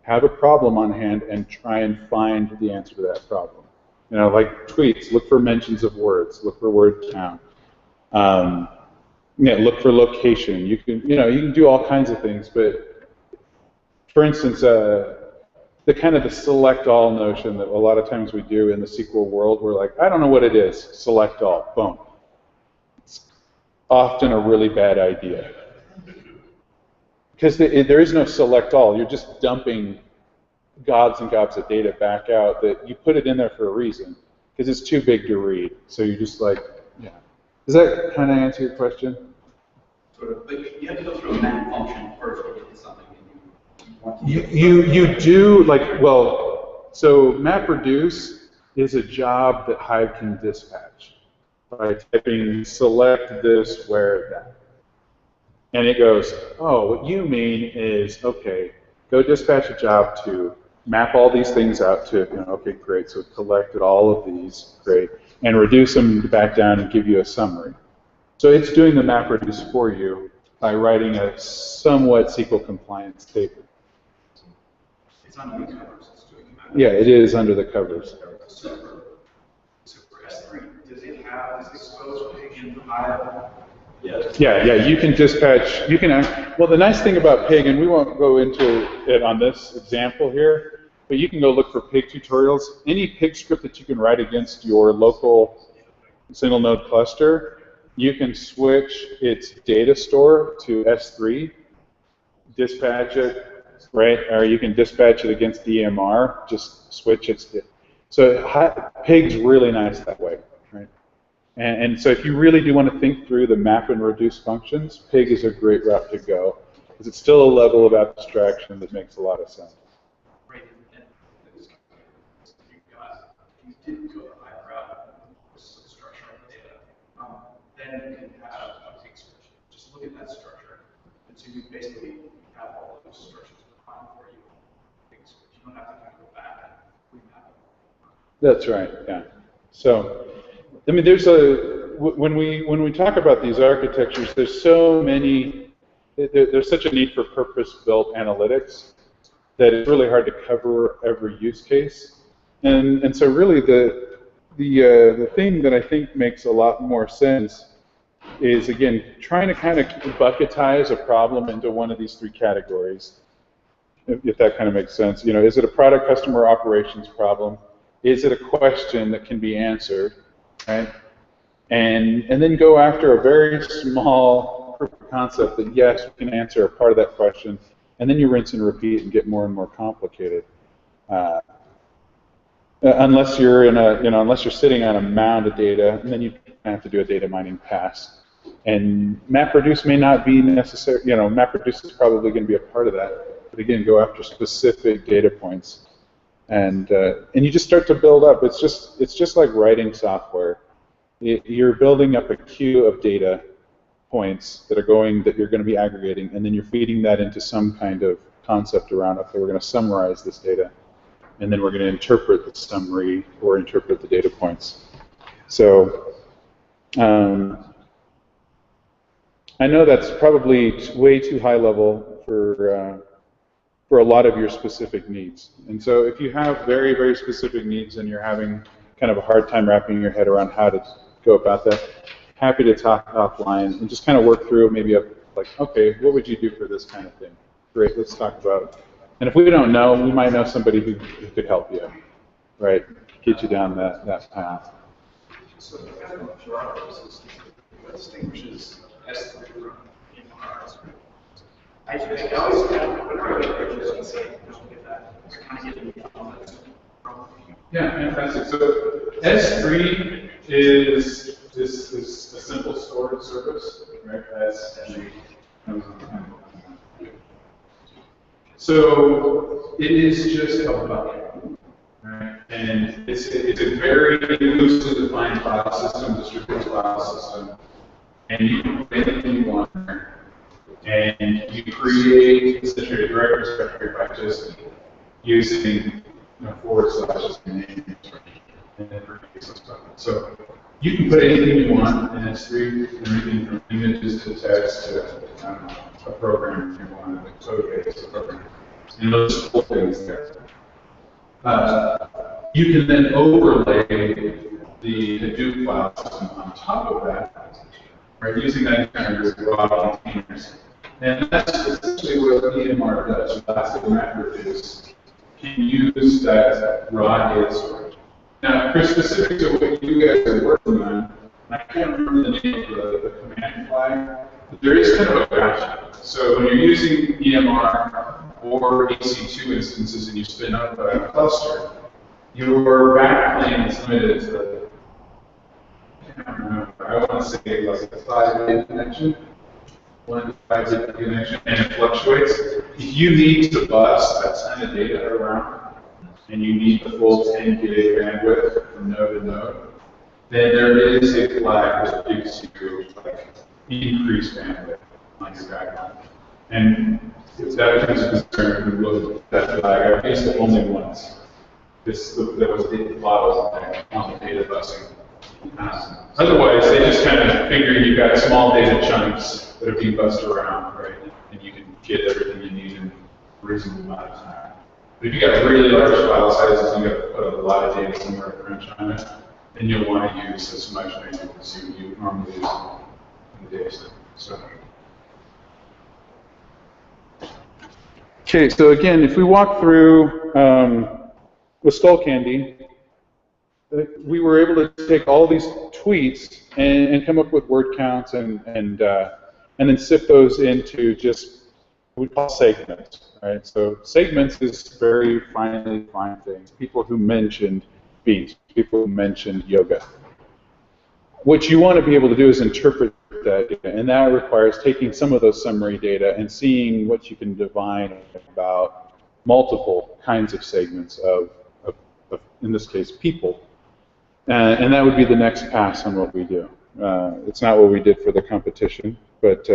Have a problem on hand and try and find the answer to that problem. You know, like tweets, look for mentions of words, look for word count. Yeah, look for location. You can do all kinds of things, but for instance, the kind of the select all notion that a lot of times we do in the SQL world, we're like, I don't know what it is, select all, boom. It's often a really bad idea. Because there is no select all, you're just dumping gobs and gobs of data back out that you put it in there for a reason, because it's too big to read. So you're just like, yeah. Does that kind of answer your question? Sort of, but you have to go through a map function first to get to something. You do, like, well, so MapReduce is a job that Hive can dispatch by typing select this, where, that. And it goes, oh, what you mean is, okay, go dispatch a job to map all these things out to, okay, great, so it collected all of these, great, and reduce them back down and give you a summary. So it's doing the MapReduce for you by writing a somewhat SQL compliance table. It's under the covers. It's doing the map. Yeah, it is under the covers. So for S3, does it expose pig in Hive? Yeah, you can dispatch, well, the nice thing about pig, and we won't go into it on this example here, but you can go look for pig tutorials. Any pig script that you can write against your local single node cluster, you can switch its data store to S3, dispatch it, right? Or you can dispatch it against EMR, just switch its. So pig's really nice that way, right? And so if you really do want to think through the map and reduce functions, pig is a great route to go, because it's still a level of abstraction that makes a lot of sense. Right, and you didn't go the Hive route with some structure of the data, then you can have a pig switch. Just look at that structure, and so you basically have all of those structures defined for you. Pig switch. You don't have to kind of go back and remap it. That's right. Yeah. So, I mean, when we talk about these architectures, there's so many. There's such a need for purpose-built analytics that it's really hard to cover every use case. And so really the thing that I think makes a lot more sense is, again, trying to kind of bucketize a problem into one of these three categories, if that kind of makes sense. Is it a product, customer, operations problem? Is it a question that can be answered, right? And then go after a very small proof of concept that, yes, we can answer a part of that question, and then you rinse and repeat and get more and more complicated. Unless you're unless you're sitting on a mound of data, and then you have to do a data mining pass. And MapReduce may not be necessary. MapReduce is probably going to be a part of that. But again, go after specific data points, and you just start to build up. It's just like writing software. You're building up a queue of data points that you're going to be aggregating, and then you're feeding that into some kind of concept around, okay, we're going to summarize this data, and then we're going to interpret the summary or interpret the data points. So I know that's probably way too high level for a lot of your specific needs. And so if you have very, very specific needs and you're having kind of a hard time wrapping your head around how to go about that, happy to talk offline and just kind of work through maybe okay, what would you do for this kind of thing? Great, let's talk about it. And if we don't know, we might know somebody who could help you, right? Get you down that path. So the kind of jar system that distinguishes S3 from MRs, I always kind of, whenever I get pictures, I say, don't get that. It's kind of getting from. Yeah, fantastic. So S3 is a simple storage service, right? S3. So it is just a bucket, right? And it's a very loosely defined file system, distributed file system, and you can put anything you want there. And you create essentially a directory by just using // name and then produce some stuff. So you can put anything you want in S3, everything from images to text to a program if you want, a code base program. And those whole things there. You can then overlay the Hadoop file system on top of that, right, using that kind of raw containers. And that's essentially what EMR does. Elastic MapReduce can use that raw data storage. Now, for specific to what you guys are working on, I can't remember the name of the command flag, but there is kind of a gotcha. So when you're using EMR or EC2 instances and you spin up a cluster, your backplane is limited to, I can't remember, I want to say like a 5-bit connection. 1 to 5-bit connection, and it fluctuates. If you need to bus that ton of data around, and you need the full 10 gig bandwidth from node to node, then there is a flag that gives you like increased bandwidth on your background. And if that becomes a concern, we look at that flag. I've used it only once. There was the models on the data busing. Otherwise, they just kind of figure you've got small data chunks that are being bussed around, right? And you can get everything you need in a reasonable amount of time. But if you've got really large file sizes, you've got to put a lot of data somewhere to crunch on it, then you'll want to use as much bandwidth as you normally use in the data set. So. Okay, so again, if we walk through with Skullcandy, we were able to take all these tweets and come up with word counts and then sift those into just what we call segments, right? So segments is very finely defined things. People who mentioned beats, people who mentioned yoga. What you want to be able to do is interpret that data, and that requires taking some of those summary data and seeing what you can divine about multiple kinds of segments of in this case, people. And that would be the next pass on what we do. It's not what we did for the competition, but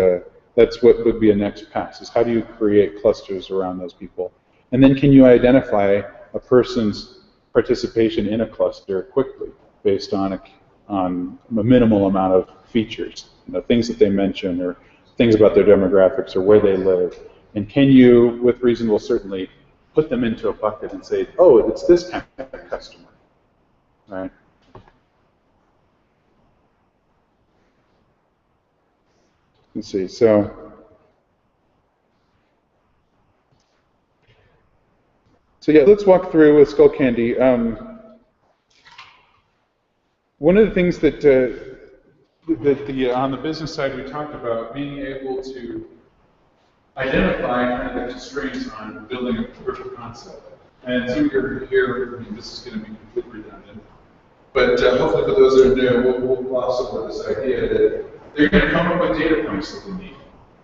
that's what would be a next pass, is how do you create clusters around those people? And then can you identify a person's participation in a cluster quickly based on a minimal amount of features, things that they mention or things about their demographics or where they live. And can you, with reasonable certainty, put them into a bucket and say, oh, it's this kind of customer, right? Let's see, so yeah, let's walk through with Skullcandy. One of the things that on the business side we talked about being able to identify kind of the constraints on building a proof of concept. And so you're here, I mean, this is going to be completely redundant. But hopefully for those that are new, we'll gloss over this idea that they're going to come up with data points that they need,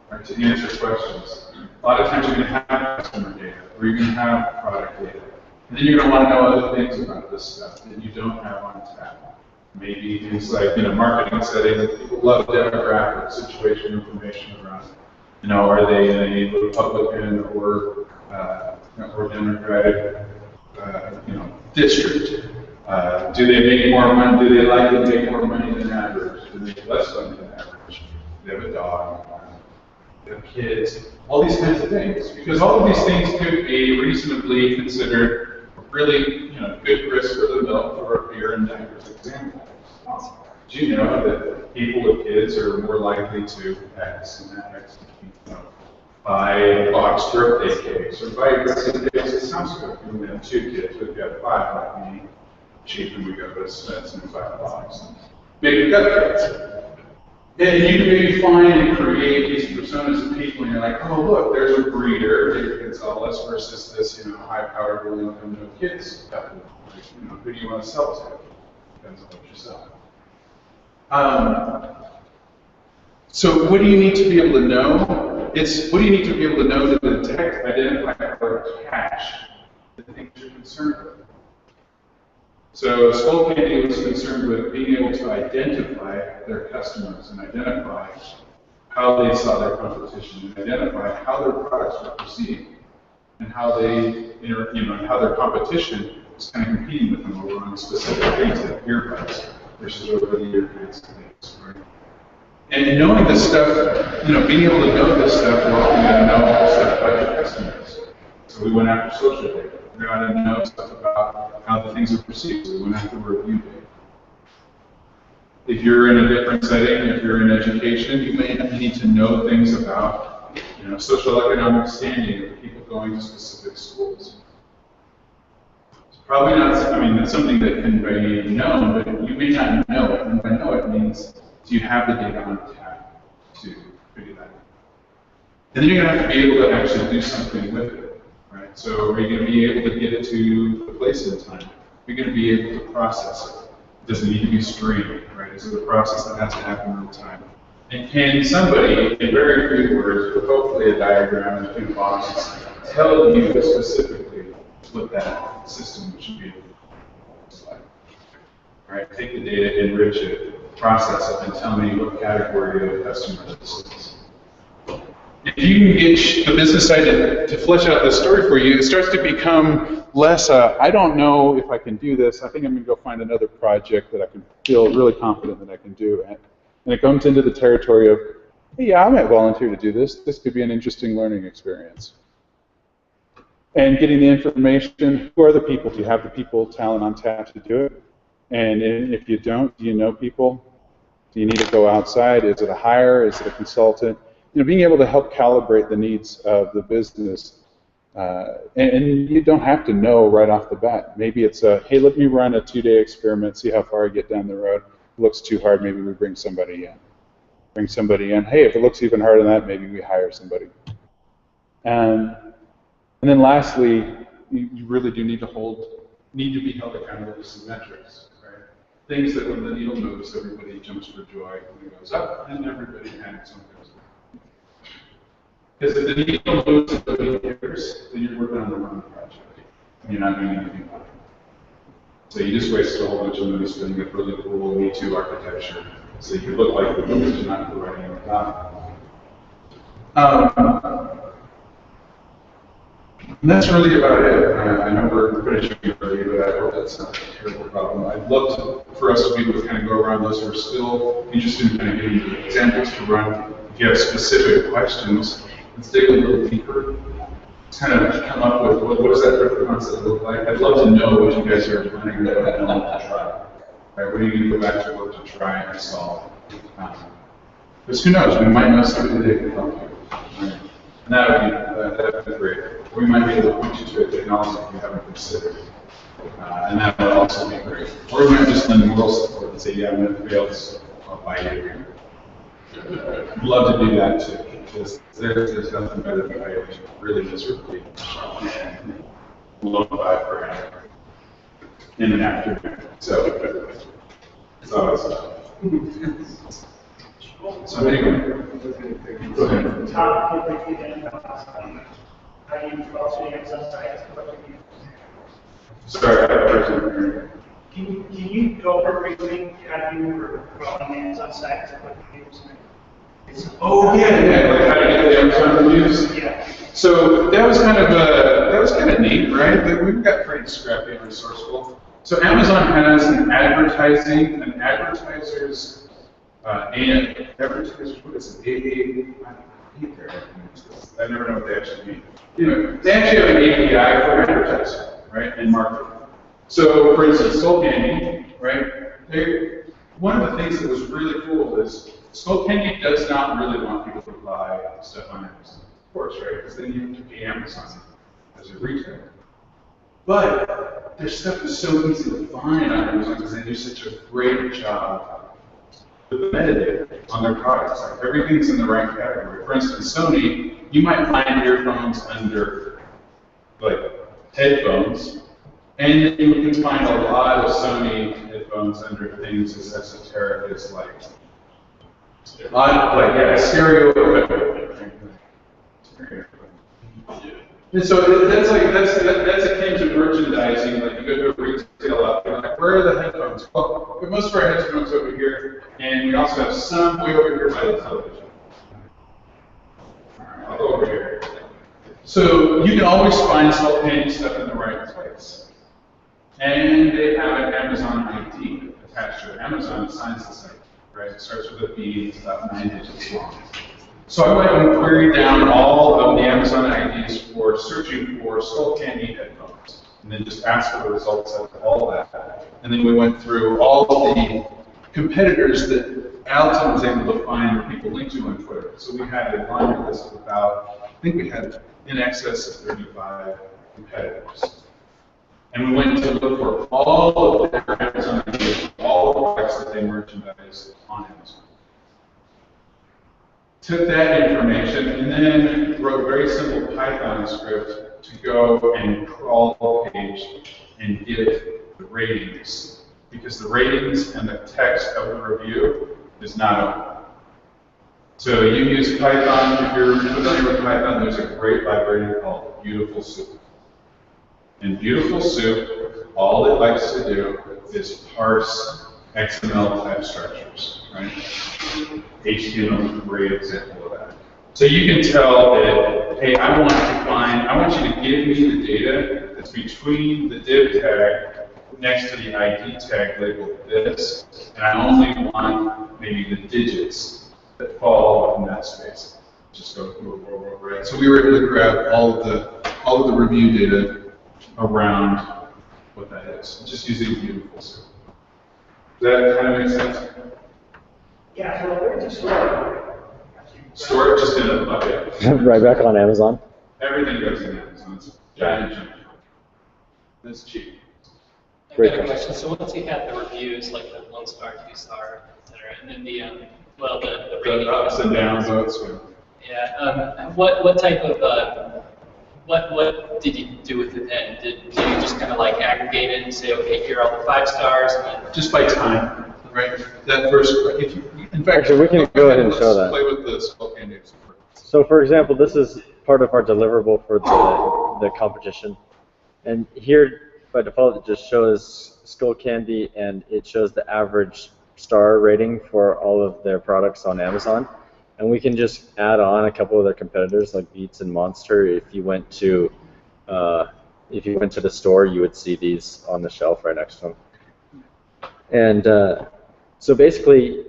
right, to answer questions. A lot of times you're going to have customer data, or you're going to have product data. And then you're going to want to know other things about this stuff that you don't have on tap. Maybe things like, marketing settings. People love demographic situation information around, are they a Republican or Democratic, district? Do they make more money? Do they likely make more money than average? Do they make less money than average? Do they have a dog? Do they have kids? All these kinds of things. Because all of these things could be reasonably considered really, good risk for the milk for a beer and diapers example. Do you know that people with kids are more likely to X and X, buy a box birthday cakes or buy birthday cakes? It sounds good. We have 2 kids, but if you have 5 like me, cheap, and we go to Smith's and buy a box. Maybe cupcakes. And you can maybe find and create these personas of people, and you're like, oh, look, there's a breeder, David Gonzalez, versus this, high-powered, low-income, no kids couple. Who do you want to sell to? Depends on what you sell. So what do you need to be able to know? What do you need to be able to know to detect, identify, or catch the things you're concerned with? So Skullcandy was concerned with being able to identify their customers and identify how they saw their competition and identify how their products were perceived and how they, how their competition was kind of competing with them over on specific things like earbuds versus over the earbuds things, right? And knowing this stuff, being able to know this stuff, we're often going to know stuff about your customers. So we went after social data. We got to know stuff about how the things are perceived. So we went after review data. If you're in a different setting, if you're in education, you may need to know things about, social economic standing of people going to specific schools. It's probably not, that's something that can be known, but you may not know it. And by know it means, do you have the data on tap to figure that out? And then you're going to have to be able to actually do something with it, right? So are you going to be able to get it to the place in time? You're going to be able to process it. It doesn't need to be streamed, right? It's a process that has to happen in real time. And can somebody, in very few words, with hopefully a diagram and a few boxes, tell you specifically what that system should be like? All right, take the data, enrich it, process it, and tell me what category of customers this is. If you can get the business side to flesh out the story for you, it starts to become less, I don't know if I can do this. I think I'm going to go find another project that I can feel really confident that I can do. And it comes into the territory of, hey, yeah, I might volunteer to do this. This could be an interesting learning experience. And getting the information, who are the people? Do you have the people, talent on tap to do it? And if you don't, do you know people? Do you need to go outside? Is it a hire? Is it a consultant? Being able to help calibrate the needs of the business. And you don't have to know right off the bat. Maybe it's hey, let me run a 2-day experiment, see how far I get down the road. If it looks too hard, maybe we bring somebody in. Hey, if it looks even harder than that, maybe we hire somebody. And then lastly, you really do need to be held accountable to some metrics, right? Things that when the needle moves, everybody jumps for joy when it goes up, and everybody panics when it goes down. Because if the needle moves in 30 years, then you're working on the wrong project. And you're not doing anything about it. So you just wasted a whole bunch of money spending a really cool Me Too architecture. So you could look like the village and not providing anything about it. And that's really about it. I know we're finishing early, but I hope that's not a terrible problem. I'd love for us to be able to kind of go around those who are still interested in kind of getting the examples to run. If you have specific questions, let's dig a little deeper. Let's kind of come up with what does that proof of concept look like? I'd love to know what you guys are planning to try. Right, what are you going to go back to work to try and solve? Because who knows, we might know something that can help you. Right? And that would be great. Or we might be able to point you to a technology you haven't considered. And that would also be great. Or we might just lend moral support and say, yeah, I'm going to fail, so I'll buy you here. I'd love to do that too, because there's nothing better than failing really miserably and low by per hour in an afternoon. So it's always tough. So anyway, go ahead. Sorry, Can you go over briefly how you were on Amazon site to put reviews in? Oh yeah, like how to get the Amazon reviews. Yeah. So that was kind of neat, right? That we've got pretty scrappy and resourceful. So Amazon has an advertising, an advertisers, and advertisers. What is it? I never know what they actually mean. They actually have an API for advertising, right, and marketing. So, for instance, Skullcandy, right? One of the things that was really cool is Skullcandy does not really want people to buy stuff on Amazon, of course, right? Because then you have to pay Amazon as a retailer. But their stuff is so easy to find on Amazon because they do such a great job the metadata on their products. Like everything's in the right category. For instance, Sony, you might find earphones under like headphones, and you can find a lot of Sony headphones under things as esoteric as like stereo equipment. And so that's akin to merchandising. Like you go to a retail outlet, like where are the headphones? Well, most of our headphones over here, and we also have some way over here by the television. All right, I'll go over here. So you can always find Skullcandy stuff in the right place. And they have an Amazon ID attached to it. Amazon assigns the site, right? It starts with a B, it's about 9 digits long. So I went and queried down all of the Amazon IDs for searching for Skullcandy headphones, and then just asked for the results of all that. And then we went through all the competitors that Alton was able to find or people linked to on Twitter. So we had a laundry list of about, I think we had in excess of 35 competitors. And we went to look for all of their Amazon IDs, all the products that they merchandise on Amazon. Took that information and then wrote a very simple Python script to go and crawl the page and get the ratings, because the ratings and the text of the review is not open. So you use Python. If you're familiar with Python, there's a great library called Beautiful Soup. In Beautiful Soup, all it likes to do is parse XML type structures, right? HTML is a great example of that. So you can tell that, hey, I want you to give me the data that's between the div tag next to the ID tag labeled this, and I only want maybe the digits that fall in that space. Just go, right? So we were able to grab all of the review data around what that is, just using Beautiful Soup. Does that kind of make sense? Yeah, so where to store it? Store it just in a bucket. Right back on Amazon. Everything goes in Amazon. It's giant junk. It's cheap. I've Great got a question. question. So once you had the reviews, like the 1-star, 2-star, et cetera, and then the The rating. ups and downs votes. Yeah. What type of what did you do with it then? Did you just kind of like aggregate it and say, okay, here are all the 5 stars, and then Just by time, right? That first, if you, in fact, Actually, we can go ahead and show that. Play with the Skullcandy. So for example, this is part of our deliverable for the competition. And here, by default, it just shows Skullcandy, and it shows the average star rating for all of their products on Amazon. And we can just add on a couple of their competitors like Beats and Monster. If you went to the store, you would see these on the shelf right next to them. And so basically,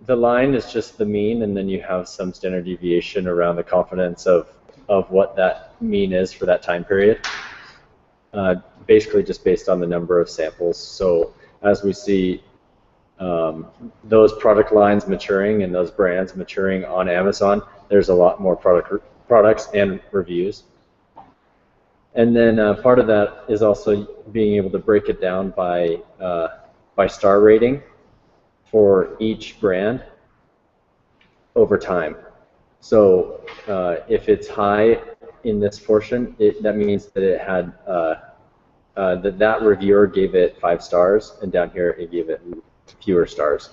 the line is just the mean, and then you have some standard deviation around the confidence of what that mean is for that time period. Basically, just based on the number of samples. So as we see those product lines maturing and those brands maturing on Amazon, there's a lot more products and reviews. And then part of that is also being able to break it down by star rating for each brand over time. So if it's high in this portion, that means that it had that reviewer gave it 5 stars, and down here it gave it fewer stars.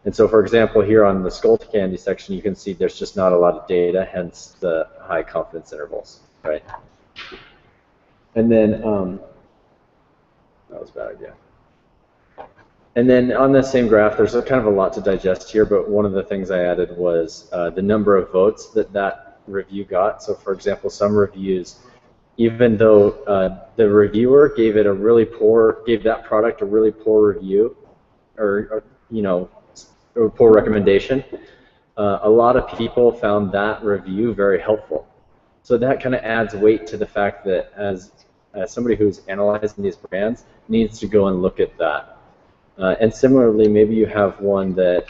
And so, for example, here on the Skullcandy section, you can see there's just not a lot of data, hence the high confidence intervals, right? And then, that was a bad idea. And then on the same graph, there's kind of a lot to digest here, but one of the things I added was the number of votes that review got. So, for example, some reviews, even though the reviewer gave that product a really poor review, or a poor recommendation, a lot of people found that review very helpful. So that kind of adds weight to the fact that as somebody who's analyzing these brands needs to go and look at that. And similarly, maybe you have one that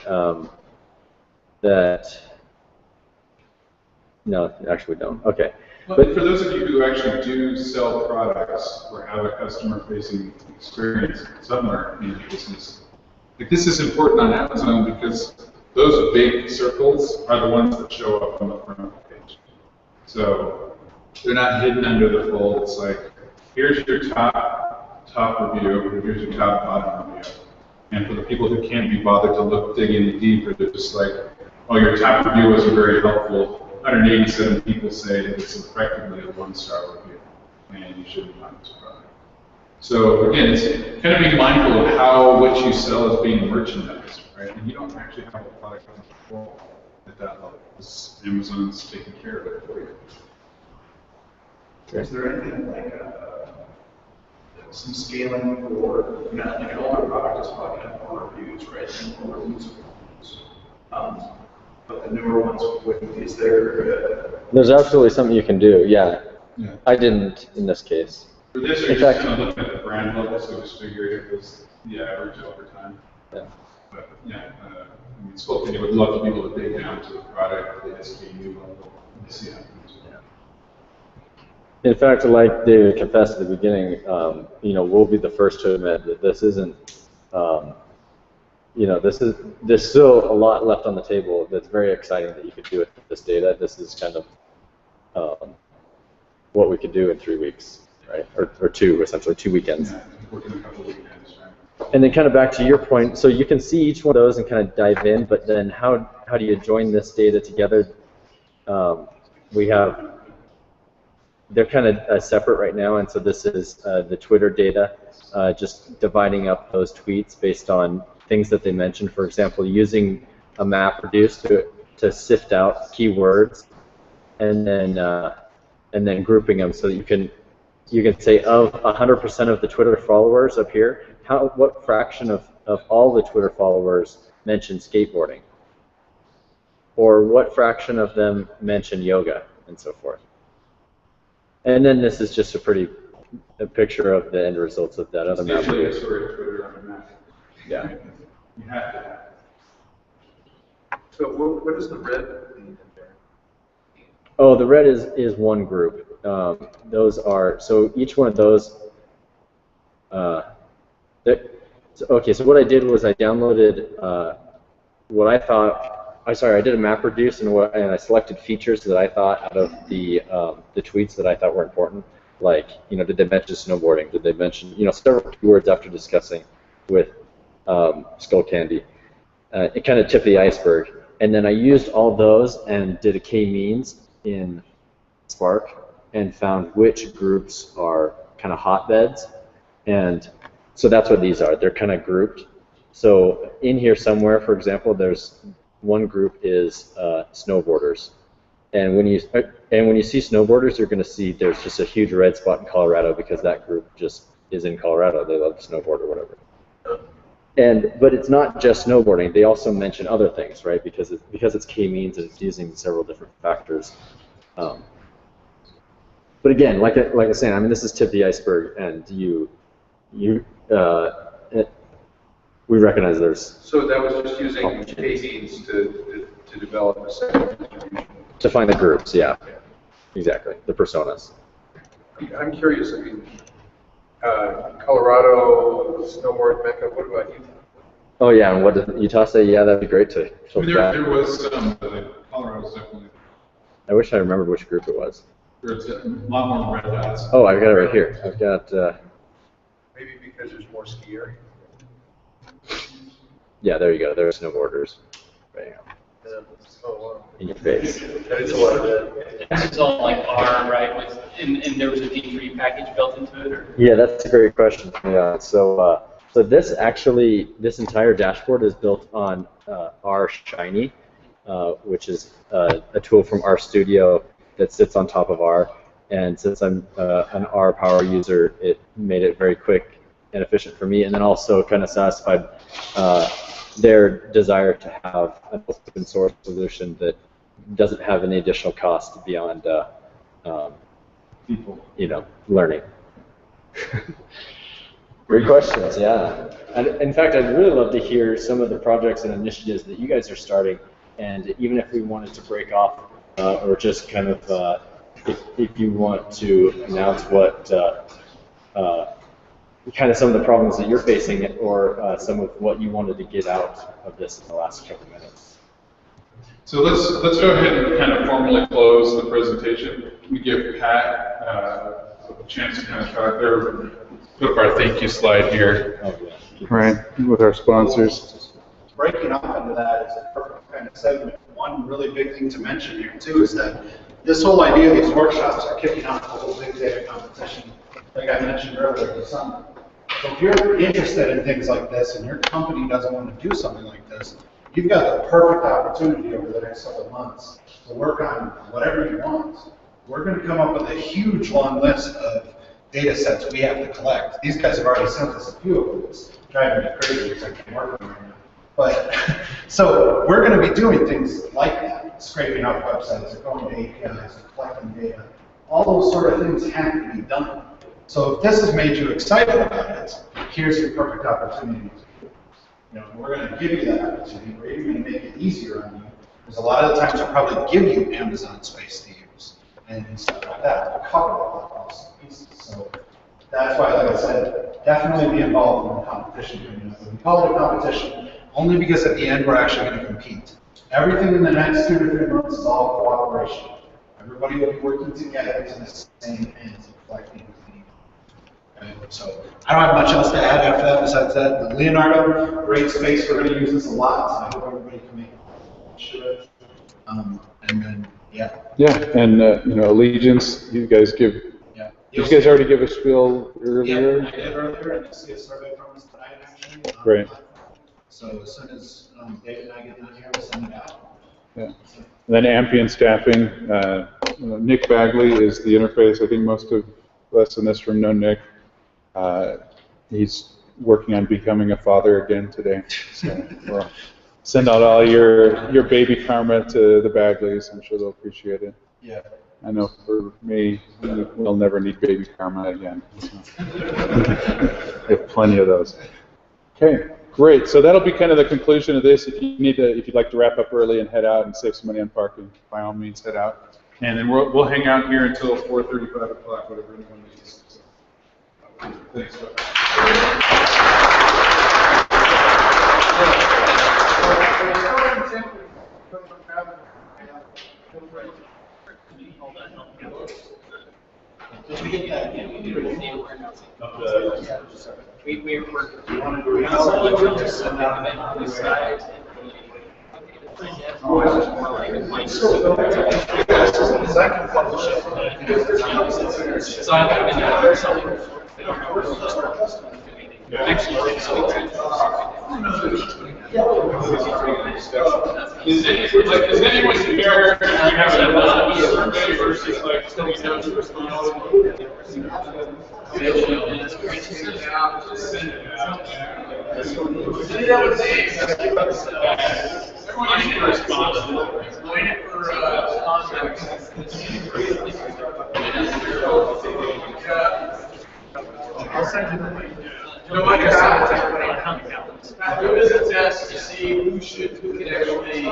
no, actually we don't. Okay. But for those of you who actually do sell products or have a customer-facing experience somewhere in your business, Like this is important on Amazon because those big circles are the ones that show up on the front of the page. So they're not hidden under the fold. It's like, here's your top review, and here's your bottom review. And for the people who can't be bothered to dig any deeper, they're just like, oh, your top review wasn't very helpful. 187 people say that it's effectively a 1-star review, and you shouldn't buy this product. So again, it's kind of being mindful of what you sell is being merchandised, right? And you don't actually have a product under control at that level, because Amazon's taking care of it for you. Is there anything like some scaling for, like an older product is probably going to have more reviews, right? And more reviews. But the newer ones, is there? There's absolutely something you can do. Yeah. Yeah. I didn't in this case. For this, you're just going to look at the brand level, so just figure it was the average over time. Yeah. But yeah, I mean, Skullcandy would love to be able to dig down to the product, the SKU level, and see how things work. In fact, like David confessed at the beginning, we'll be the first to admit that this isn't, there's still a lot left on the table that's very exciting that you could do with this data. This is kind of what we could do in 3 weeks, right? Or two, essentially 2 weekends. Yeah, working a couple weekends, right? And then kind of back to your point, so you can see each one of those and kind of dive in, but then how do you join this data together? They're kind of separate right now, and so this is the Twitter data, just dividing up those tweets based on things that they mentioned. For example, using a MapReduce to sift out keywords, and then grouping them so that you can say of 100% of the Twitter followers up here, what fraction of all the Twitter followers mention skateboarding, or what fraction of them mention yoga, and so forth. And then this is just a picture of the end results of that other map. Yeah. You have to have. So what is the red mean there? Oh, the red is one group. Those are, so each one of those, okay, so what I did was I downloaded what I thought, I did a MapReduce and I selected features that I thought out of the tweets that I thought were important. Like, did they mention snowboarding? Did they mention, several keywords after discussing with Skullcandy? It kind of tipped the iceberg. And then I used all those and did a k-means in Spark and found which groups are kind of hotbeds. And so that's what these are. They're kind of grouped. So in here somewhere, for example, there's one group is snowboarders. And when you see snowboarders, you're going to see there's just a huge red spot in Colorado because that group just is in Colorado. They love to snowboard or whatever. But it's not just snowboarding. They also mention other things, right? Because it's k-means and it's using several different factors. But again, like I was saying, I mean, this is tip the iceberg, and we recognize there's. So that was just using k-means to develop a set of distribution. To find the groups, yeah, exactly, the personas. I'm curious. I mean, Colorado snowboard mecca. What about Utah? Oh yeah, and what did Utah say? Yeah, that'd be great to. I mean, there was some, but Colorado's definitely. I wish I remembered which group it was. There's a lot more red dots. Oh, I've got it right here. I've got. Maybe because there's more ski area. Yeah, there you go. There are snowboarders. Right here. In your face. It's a lot of red. It's all like R, right? And there was a D3 package built into it, or? Yeah, that's a great question. Yeah. So this entire dashboard is built on R Shiny, which is a tool from RStudio that sits on top of R. And since I'm an R power user, it made it very quick and efficient for me, and then also kind of satisfied their desire to have an open source solution that doesn't have any additional cost beyond learning. Great questions, yeah. And in fact, I'd really love to hear some of the projects and initiatives that you guys are starting, and even if we wanted to break off or just kind of if you want to announce what kind of some of the problems that you're facing, or some of what you wanted to get out of this in the last couple minutes. So let's go ahead and kind of formally close the presentation. We give Pat a chance to kind of talk there. Put up our thank you slide here. Oh, yeah. Right, with our sponsors. Breaking off into that is a perfect kind of segment. One really big thing to mention here too is that this whole idea of these workshops are kicking off the whole big data competition, like I mentioned earlier this summer. So if you're interested in things like this and your company doesn't want to do something like this, you've got the perfect opportunity over the next couple of months to work on whatever you want. We're going to come up with a huge long list of data sets we have to collect. These guys have already sent us a few of them. It's driving me crazy because I can't work on them right now. But, so we're going to be doing things like that, scraping up websites, or going to APIs, or collecting data. All those sort of things have to be done. So if this has made you excited about it, here's your perfect opportunity. You know, we're going to give you that opportunity. We're even going to make it easier on you. Because a lot of the times we'll probably give you Amazon space to use and stuff like that to cover all those pieces. So that's why, like I said, definitely be involved in the competition. We call it a competition only because at the end we're actually going to compete. Everything in the next 2 to 3 months is all cooperation. Everybody will be working together to the same end of collecting the need. Okay? So I don't have much else to add after that besides that. The Leonardo, great space. We're going to use this a lot. So I hope everybody can make sure. And then, yeah. Yeah, and you know, Allegiance, you guys give. Yeah. You guys already give a spiel earlier. Yeah, I did earlier, and you'll see a survey from us tonight, actually. Great. So as soon as David and I get done here, we'll send it out. Yeah. And then Ampian staffing. Nick Bagley is the interface. I think most of us in this room know Nick. He's working on becoming a father again today. So we'll send out all your baby karma to the Bagleys. I'm sure they'll appreciate it. Yeah. I know for me, we'll never need baby karma again. So. We have plenty of those. Okay, great. So that'll be kind of the conclusion of this. If you'd like to wrap up early and head out and save some money on parking, by all means head out. And then we'll hang out here until 4:30, 5 o'clock, whatever anyone needs. So, thanks. Is anyone here have a survey versus like somebody else response? Everyone should respond. Waiting for I'll send you the link. You know what? Do it as a test to see who can actually.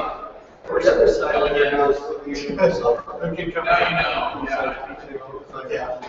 Or the other side of it. Now you know. Yeah.